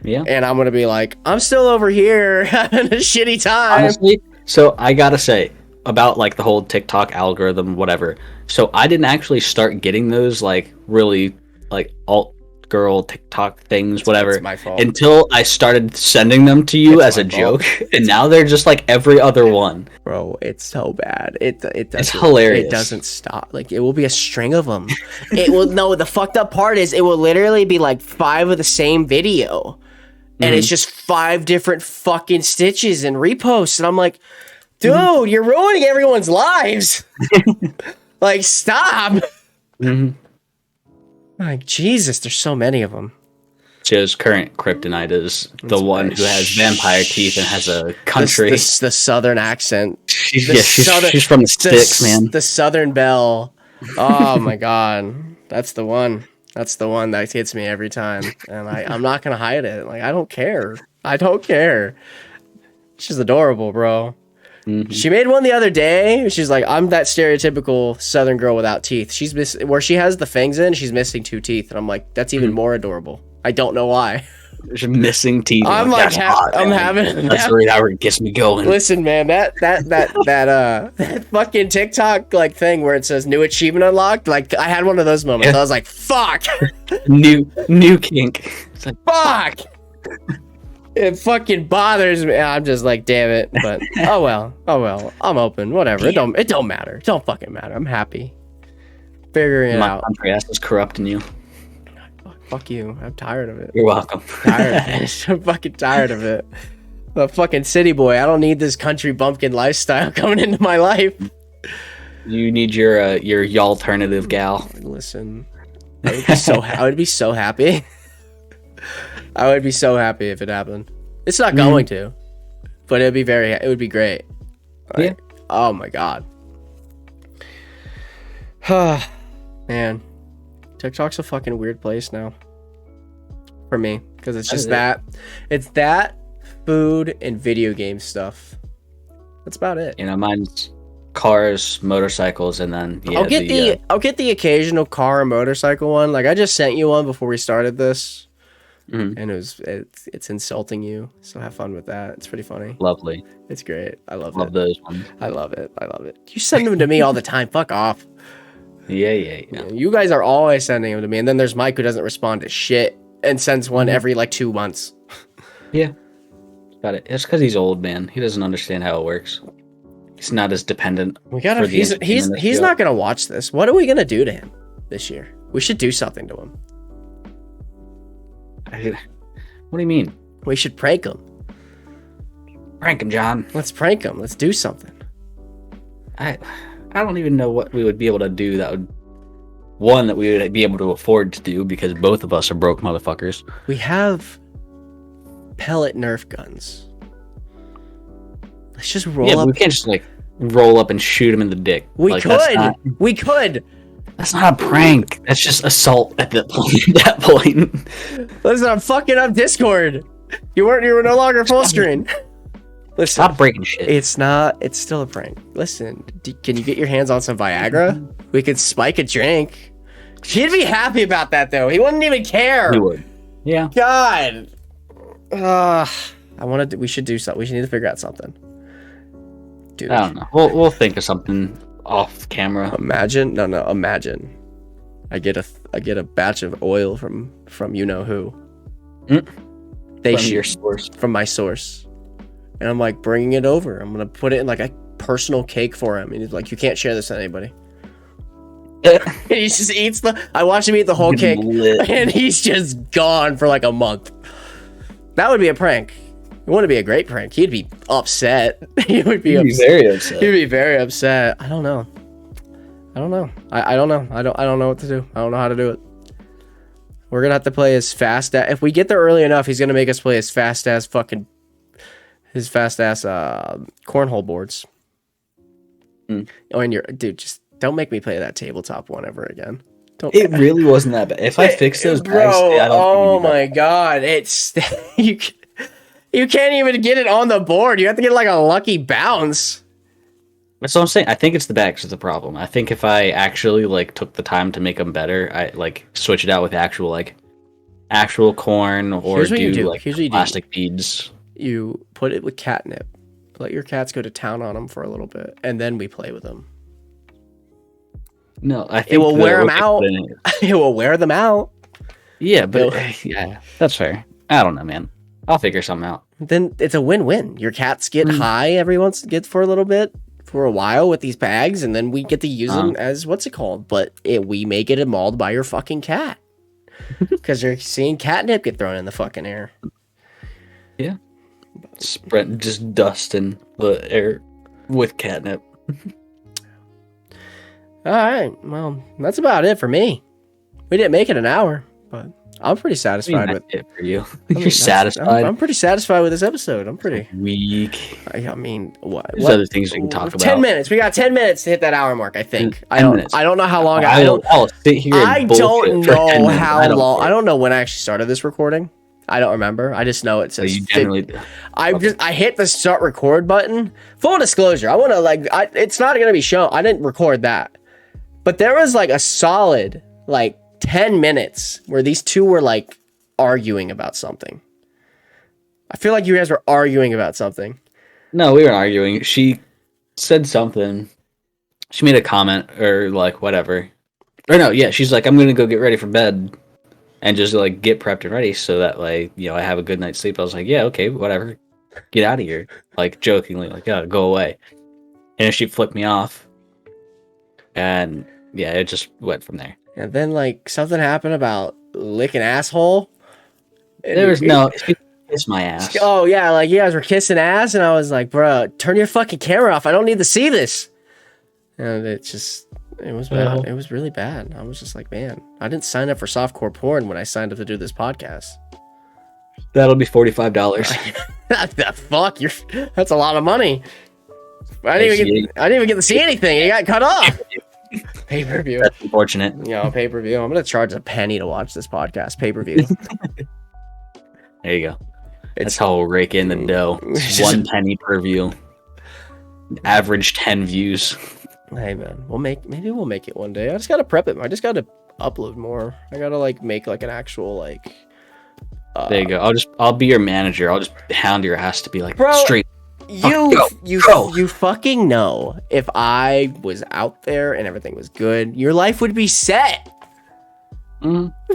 Yeah. And I'm gonna be like, I'm still over here having a shitty time. Honestly, so I gotta say about like the whole TikTok algorithm, whatever. So I didn't actually start getting those like really like alt girl TikTok things, whatever, it's my fault. until I started sending them to you as a joke, and now they're just like every other one. Bro, it's so bad. It's hilarious. It doesn't stop. Like, it will be a string of them. It will. No, the fucked up part is it will literally be like 5 of the same video, and it's just 5 different fucking stitches and reposts, and I'm like, dude, you're ruining everyone's lives. Like, stop. Like, Jesus, there's so many of them. Joe's current kryptonite is the one who has vampire teeth and has a country. The southern accent. She's from the sticks, man. The Southern Belle. Oh my God. That's the one. That's the one that hits me every time. And I'm not going to hide it. Like, I don't care. I don't care. She's adorable, bro. She made one the other day. She's like, I'm that stereotypical Southern girl without teeth. She's where she has the fangs in, she's missing 2 teeth. And I'm like, that's even more adorable. I don't know why. She's missing teeth. I'm like, that's right. How it gets me going. Listen, man, that fucking TikTok like thing where it says new achievement unlocked. Like, I had one of those moments. I was like, fuck. new kink. It's like, fuck. It fucking bothers me. I'm just like, damn it. But oh well. I'm open. Whatever. It don't matter. It don't fucking matter. I'm happy. Figuring it out. My country ass is corrupting you. Fuck you. I'm tired of it. You're welcome. I'm fucking tired of it. I'm a fucking city boy. I don't need this country bumpkin lifestyle coming into my life. You need your alternative gal. Listen, I would be so happy. I would be so happy if it happened. It's not going to, but it would be great. Like, yeah. Oh my God. Man, TikTok's a fucking weird place now. For me, because it's just it's that food and video game stuff. That's about it. You know, mine's cars, motorcycles, and then I'll get the occasional car or motorcycle one. Like, I just sent you one before we started this. And it's insulting you, so have fun with that. It's pretty funny. Lovely. It's great. I love those ones. I love it. You send them to me all the time. Fuck off. Yeah. You guys are always sending them to me, and then there's Mike who doesn't respond to shit and sends one every like 2 months. Yeah. Got it. It's because he's old, man. He doesn't understand how it works. He's not as dependent. He's not gonna watch this. What are we gonna do to him this year? We should do something to him. What do you mean? We should prank him. Prank him, John. Let's prank him. Let's do something. I don't even know what we would be able to do that would we would be able to afford to do, because both of us are broke motherfuckers. We have pellet Nerf guns. Let's just roll up. But we can't just like roll up and shoot him in the dick. We could. That's not a prank. That's just assault at that point. Listen, I'm fucking up Discord. You were no longer full screen. Listen, stop breaking shit. It's still a prank. Listen, can you get your hands on some Viagra? We could spike a drink. He'd be happy about that, though. He wouldn't even care. He would. Yeah. God. We should do something. We should need to figure out something. Dude. I don't know. We'll think of something off camera. Imagine. I get a batch of oil from you know who. From my source, and I'm like bringing it over. I'm gonna put it in like a personal cake for him, and he's like, you can't share this with anybody. And he just eats I watch him eat the whole cake, and he's just gone for like a month. That would be a prank. It wouldn't be a great prank. He'd be upset. He'd be very upset. He'd be very upset. I don't know. I don't know. I don't know. I don't know what to do. I don't know how to do it. We're gonna have to play as fast as, if we get there early enough, he's gonna make us play as fast as his fast ass cornhole boards. Oh, and dude, just don't make me play that tabletop one ever again. Don't. It really wasn't that bad. If I fix those bro, bags, I don't oh think my god, it's you. You can't even get it on the board. You have to get like a lucky bounce. That's what I'm saying. I think it's the bags is the problem. I think if I actually like took the time to make them better, I like switch it out with actual corn or Here's what you do do. like Here's what you plastic beads. You put it with catnip. Let your cats go to town on them for a little bit, and then we play with them. No, I think it will wear them out. It will wear them out. Yeah, but yeah, that's fair. I don't know, man. I'll figure something out. Then it's a win-win. Your cats get high for a little bit, for a while with these bags, and then we get to use them as what's it called? But we may get it mauled by your fucking cat because you're seeing catnip get thrown in the fucking air. Yeah, spread just dust in the air with catnip. All right, well, that's about it for me. We didn't make it an hour, but I'm pretty satisfied with it for you. You're satisfied. I'm pretty satisfied with this episode. I'm pretty weak. I mean, what? There's other things we can talk about. 10 minutes. We got 10 minutes to hit that hour mark. I think. I don't know how long. I'll sit here. I don't know how long. I don't know when I actually started this recording. I don't remember. I just know it says. You generally. I hit the start record button. Full disclosure. I want to it's not gonna be shown. I didn't record that, but there was like a solid 10 minutes where these two were like arguing about something. I feel like you guys were arguing about something. No, we weren't arguing. She said something. She made a comment or like whatever. Or no, yeah, she's like, I'm gonna go get ready for bed and just like get prepped and ready so that like, I have a good night's sleep. I was like, yeah, okay, whatever. Get out of here. Like jokingly, like, yeah, go away. And she flipped me off. And yeah, it just went from there. And then something happened about licking asshole. There was no, she kissed my ass. Oh yeah, you guys were kissing ass, and I was like, bro, turn your fucking camera off. I don't need to see this. And it was bad. It was really bad. I was just like, man, I didn't sign up for softcore porn when I signed up to do this podcast. That'll be $45. The fuck, that's a lot of money. I didn't even get to see anything. It got cut off. Pay-per-view. That's unfortunate. Pay-per-view. I'm gonna charge a penny to watch this podcast. Pay-per-view. There you go. That's how we'll rake in the dough. 1 penny per view. Average 10 views. Hey man, maybe we'll make it one day. I just gotta prep it. I just gotta upload more. I gotta make an actual there you go. I'll be your manager. I'll just hound your ass to be like, bro, straight. You fucking know if I was out there and everything was good, your life would be set.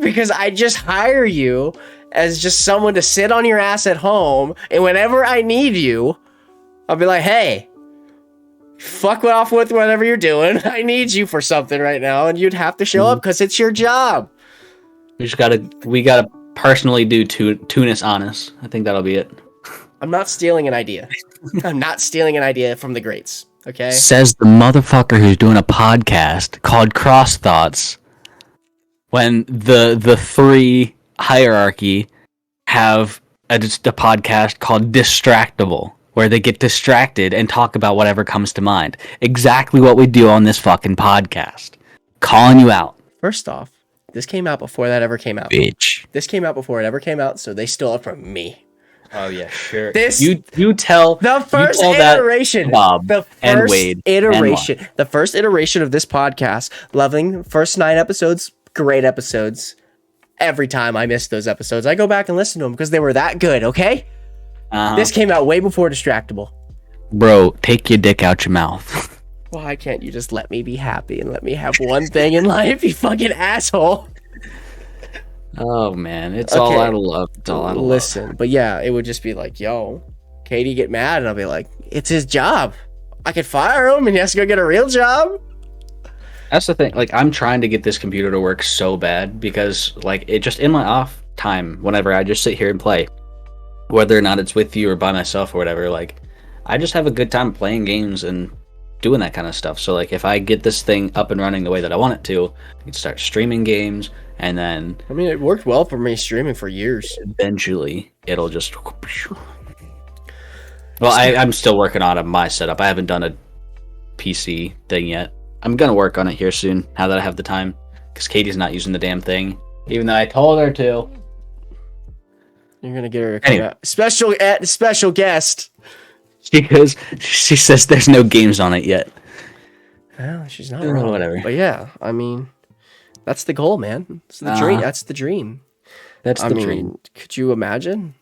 Because I just hire you as just someone to sit on your ass at home, and whenever I need you, I'll be like, hey, fuck off with whatever you're doing. I need you for something right now, and you'd have to show up because it's your job. We gotta personally do Tunis honest. I think that'll be it. I'm not stealing an idea. I'm not stealing an idea from the greats. Okay. Says the motherfucker who's doing a podcast called Cross Thoughts. When the three hierarchy have a podcast called Distractable, where they get distracted and talk about whatever comes to mind. Exactly what we do on this fucking podcast. Calling you out. First off, this came out before that ever came out. Bitch. This came out before it ever came out, so they stole it from me. Oh yeah, sure. You tell the first iteration, Bob the first and Wade iteration, and the first iteration of this podcast. Loving first 9 episodes, great episodes. Every time I miss those episodes, I go back and listen to them because they were that good. Okay, This came out way before Distractable. Bro, take your dick out your mouth. Why can't you just let me be happy and let me have one thing in life, you fucking asshole? Oh man, it's all out of love. It's all out of love. But yeah, it would just be like, yo, Katie get mad, and I'll be like, it's his job. I could fire him, and he has to go get a real job. That's the thing. I'm trying to get this computer to work so bad because, it just in my off time, whenever I just sit here and play, whether or not it's with you or by myself or whatever, I just have a good time playing games and doing that kind of stuff. So, if I get this thing up and running the way that I want it to, I can start streaming games. And then... I mean, it worked well for me streaming for years. Eventually, it'll just... Well, I'm still working on my setup. I haven't done a PC thing yet. I'm going to work on it here soon, now that I have the time. because Katie's not using the damn thing, even though I told her to. You're gonna get her a special guest. Because she says there's no games on it yet. Well, she's not wrong. Whatever. But yeah, I mean, that's the goal, man. It's the dream. That's the dream. That's the dream. Could you imagine?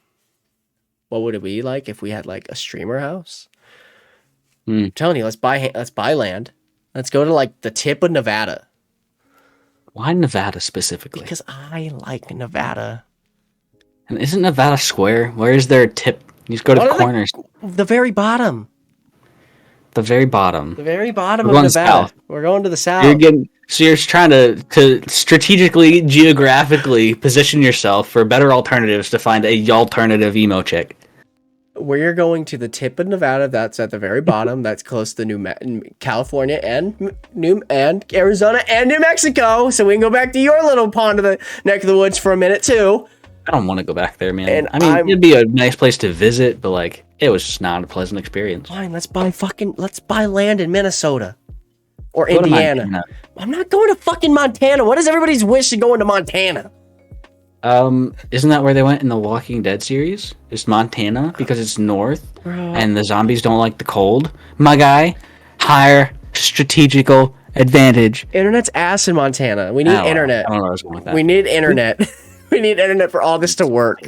What would it be like if we had like a streamer house? I'm telling you, let's buy land. Let's go to like the tip of Nevada. Why Nevada specifically? Because I like Nevada. And isn't Nevada square? Where is there a tip? You just go to the corners. The very bottom. The very bottom. The very bottom of Nevada. South. We're going to the south. You're trying to strategically, geographically position yourself for better alternatives to find a alternative emo chick. We're going to the tip of Nevada. That's at the very bottom. That's close to California and Arizona and New Mexico. So we can go back to your little pond of the neck of the woods for a minute too. I don't want to go back there, man. And I mean, it'd be a nice place to visit, but like, it was just not a pleasant experience. Fine, let's buy land in Minnesota or Indiana. I'm not going to fucking Montana. What is everybody's wish of going to Montana? Isn't that where they went in the Walking Dead series? It's Montana because it's north, and the zombies don't like the cold. My guy, higher strategical advantage. Internet's ass in Montana. We need internet. I don't know where I was going with that. We need internet. We need internet for all this to work.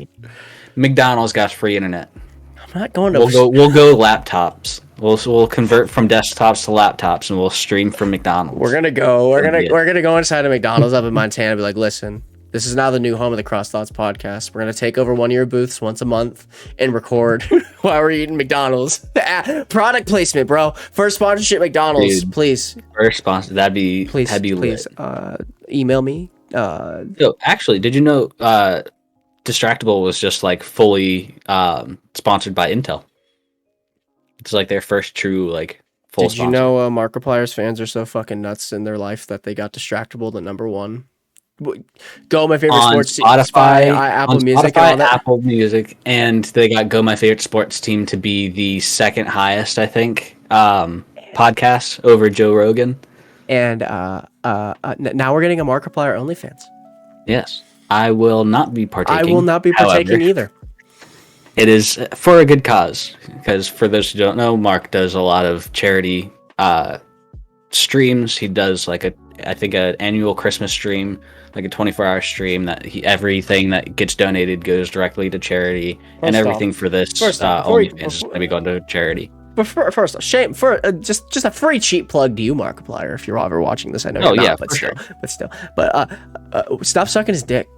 McDonald's got free internet. I'm not going to. We'll go laptops. We'll convert from desktops to laptops, and we'll stream from McDonald's. We're gonna go inside a McDonald's up in Montana. And be like, listen, this is now the new home of the Cross Thoughts podcast. We're gonna take over one of your booths once a month and record while we're eating McDonald's. Product placement, bro. First sponsorship, McDonald's, dude, please. First sponsor, that'd be please. Lit. Email me. So actually, did you know Distractable was just like fully sponsored by Intel? It's like their first true like full sponsor. Did you know Markiplier's fans are so fucking nuts in their life that they got Distractable the #1? Go My Favorite Sports Team, Spotify, Apple Music, and all that. Apple Music, and they got Go My Favorite Sports Team to be the second highest, I think, podcast over Joe Rogan. And now we're getting a Markiplier OnlyFans. Yes, I will not be partaking. I will not be partaking either. It is for a good cause, because for those who don't know, Mark does a lot of charity streams. He does like I think an annual Christmas stream, like a 24-hour stream that everything that gets donated goes directly to charity, and everything for this OnlyFans is going to be going to charity. But first off, shame for just a free cheap plug to you, Markiplier, if you're ever watching this. I know you're not, but still. But stop sucking his dick.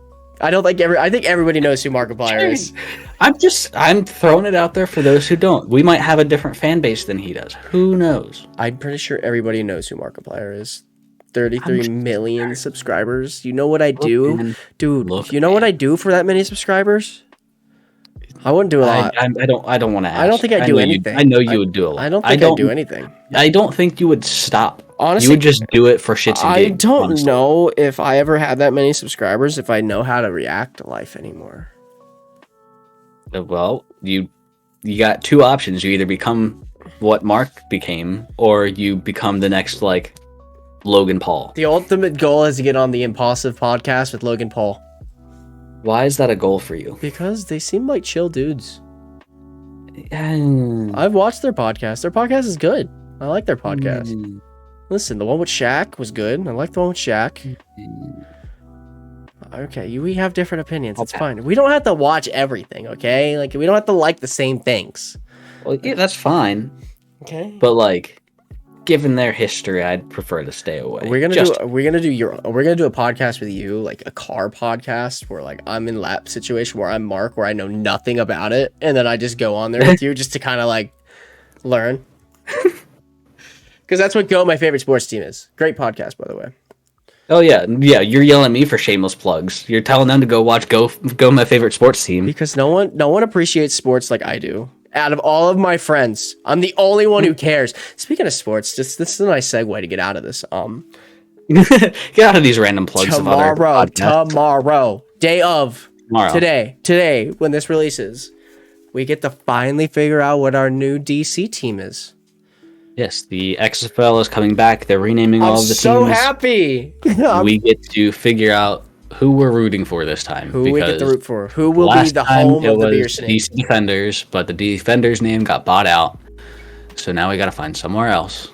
I think everybody knows who Markiplier is. I'm throwing it out there for those who don't. We might have a different fan base than he does. Who knows? I'm pretty sure everybody knows who Markiplier is. 33 million subscribers. You know what I do? Dude, you know what I do for that many subscribers? I wouldn't do a lot. I don't want to ask. I don't think I do anything. I know you would do a lot. I don't think I do anything. I don't think you would stop. Honestly, you would just do it for shits and gigs. I don't know if I ever had that many subscribers, if I know how to react to life anymore. Well, you got two options. You either become what Mark became, or you become the next, like, Logan Paul. The ultimate goal is to get on the Impulsive podcast with Logan Paul. Why is that a goal for you? Because they seem like chill dudes. I've watched their podcast. Their podcast is good. I like their podcast. Listen, the one with Shaq was good. I like the one with Shaq. Okay, we have different opinions. It's fine. We don't have to watch everything, okay? Like, we don't have to like the same things. Well, yeah, that's fine. Okay. But like, given their history, I'd prefer to stay away. We're gonna do a podcast with you, like a car podcast, where like I'm in lap situation where I'm Mark, where I know nothing about it, and then I just go on there with you just to kind of like learn. Because that's what Go My Favorite Sports Team is. Great podcast, by the way. Oh yeah. You're yelling at me for shameless plugs. You're telling them to go watch Go My Favorite Sports Team. Because no one appreciates sports like I do. Out of all of my friends, I'm the only one who cares. Speaking of sports, this is a nice segue to get out of this. Get out of these random plugs. Tomorrow, today, when this releases, we get to finally figure out what our new DC team is. Yes, the XFL is coming back. They're renaming all of the teams. I'm so happy. We get to figure out who we're rooting for this time. Who we get to root for? Who will be the time home it of the was beer the snake? DC Defenders, but the Defenders name got bought out. So now we got to find somewhere else.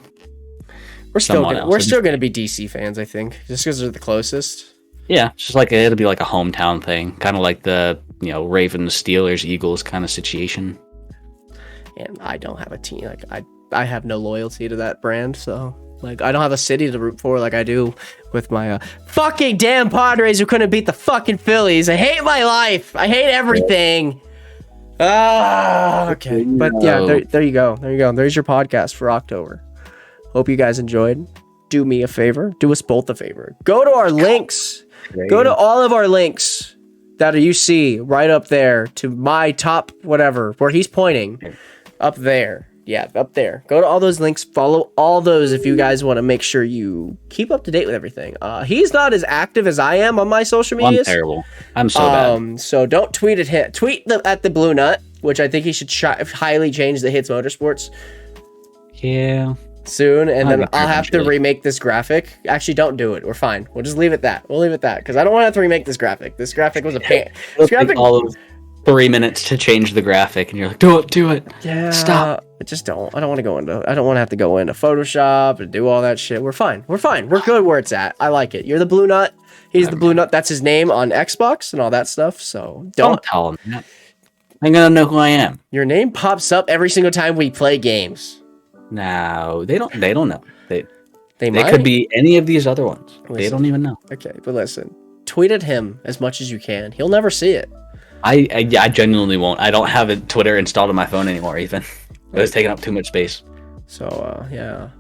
We're still gonna be DC fans, I think, just because they're the closest. Yeah, it's just like it'll be like a hometown thing, kind of like the Ravens, Steelers, Eagles kind of situation. And I don't have a team. Like I have no loyalty to that brand, so like I don't have a city to root for like I do with my fucking damn Padres who couldn't beat the fucking Phillies. I hate my life. I hate everything. Okay. But yeah, there you go. There you go. There's your podcast for October. Hope you guys enjoyed. Do me a favor. Do us both a favor. Go to our links. Go to all of our links that you see right up there to my top whatever where he's pointing. Up there. Yeah, up there. Go to all those links. Follow all those if you guys want to make sure you keep up to date with everything. He's not as active as I am on my social medias. I'm terrible. I'm so bad. So don't tweet at him. Tweet at the Blue Nut, which I think he should highly change the Hits Motorsports. Yeah. Soon, and then I'll have to remake this graphic. Actually, don't do it. We're fine. We'll just leave it that. We'll leave it that because I don't want to have to remake this graphic. This graphic was a pain. This graphic all of 3 minutes to change the graphic, and you're like, do it. Yeah, stop. I just don't. I don't want to go into. I don't want to have to go into Photoshop and do all that shit. We're fine. We're good where it's at. I like it. You're the Blue Nut. He's the Blue Nut. That's his name on Xbox and all that stuff. So don't tell him that. I'm gonna know who I am. Your name pops up every single time we play games. No, they don't know. They might. Could be any of these other ones. Listen, they don't even know. Okay, but listen. Tweet at him as much as you can. He'll never see it. I genuinely won't. I don't have a Twitter installed on my phone anymore even. It was taking up too much space. So yeah.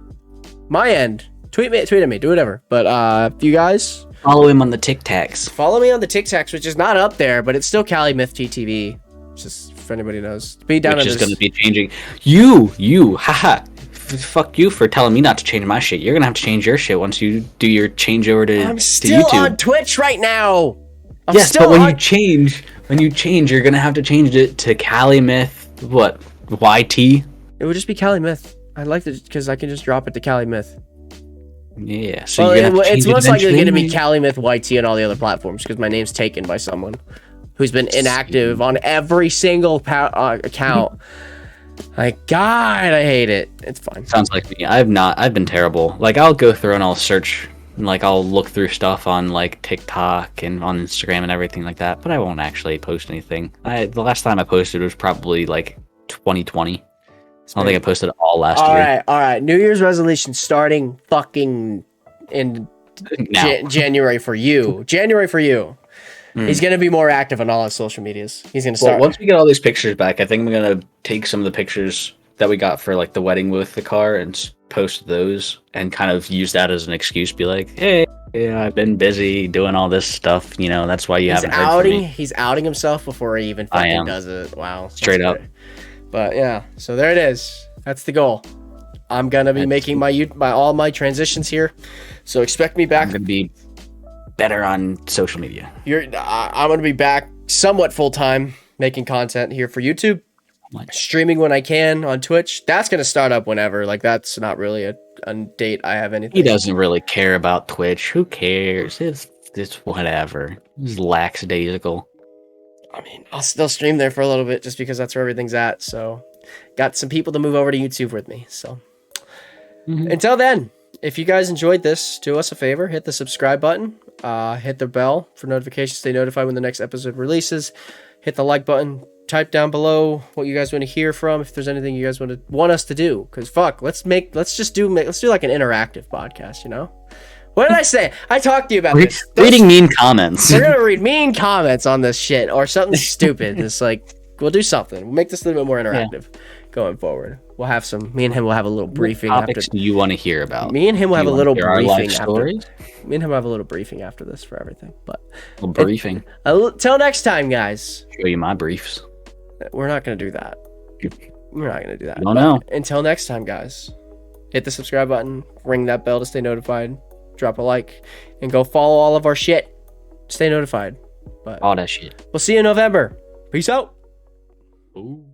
My end. Tweet at me. Do whatever. But if you guys follow him on the TikToks. Follow me on the TikToks, which is not up there, but it's still Cali Myth TTV. Just if anybody knows. Be down which is going to be changing. You, haha. Fuck you for telling me not to change my shit. You're gonna have to change your shit once you do your changeover to I'm still YouTube. On Twitch right now. Yes, but when you change, you're gonna have to change it to Cali Myth. What? YT? It would just be Cali Myth. I like it because I can just drop it to Cali Myth. Yeah. So it's most likely going to be Cali Myth YT on all the other platforms because my name's taken by someone who's been inactive on every single account. Like, God, I hate it. It's fine. Sounds like me. I've been terrible. Like, I'll go through and I'll search, and like, I'll look through stuff on like TikTok and on Instagram and everything like that, but I won't actually post anything. The last time I posted was probably like 2020. I don't think I posted all last year. All right. New Year's resolution starting fucking in January for you. January for you. He's going to be more active on all his social medias. He's going to start. Well, once we get all these pictures back, I think I'm going to take some of the pictures that we got for like the wedding with the car and post those and kind of use that as an excuse. Be like, hey, yeah, I've been busy doing all this stuff. You know, that's why you haven't heard from me. He's outing himself before he even fucking does it. Wow. Straight up. But yeah, so there it is. That's the goal. I'm going to be making all my transitions here. So expect me back. I'm going to be better on social media. I'm going to be back somewhat full-time making content here for YouTube, streaming when I can on Twitch. That's going to start up whenever. Like, that's not really a date I have anything. He doesn't really care about Twitch. Who cares? It's whatever. It's lackadaisical. I mean, I'll still stream there for a little bit just because that's where everything's at. So got some people to move over to YouTube with me. So until then, if you guys enjoyed this, do us a favor, hit the subscribe button, hit the bell for notifications, stay notified when the next episode releases, hit the like button, type down below what you guys want to hear from, if there's anything you guys want us to do, because fuck, let's do like an interactive podcast, you know? What did I say? I talked to you about this. Reading mean comments. We're gonna read mean comments on this shit or something stupid. It's like, we'll do something. We'll make this a little bit more interactive going forward. We'll have me and him will have a little briefing. What topics do you want to hear about? Me and him will have a little briefing after. Me and him will have a little briefing after this for everything. But a briefing. Till next time, guys. Show you my briefs. We're not gonna do that. We're not gonna do that. No, no. Until next time, guys. Hit the subscribe button, ring that bell to stay notified, drop a like, and go follow all of our shit. Stay notified. But all that shit. We'll see you in November. Peace out. Ooh.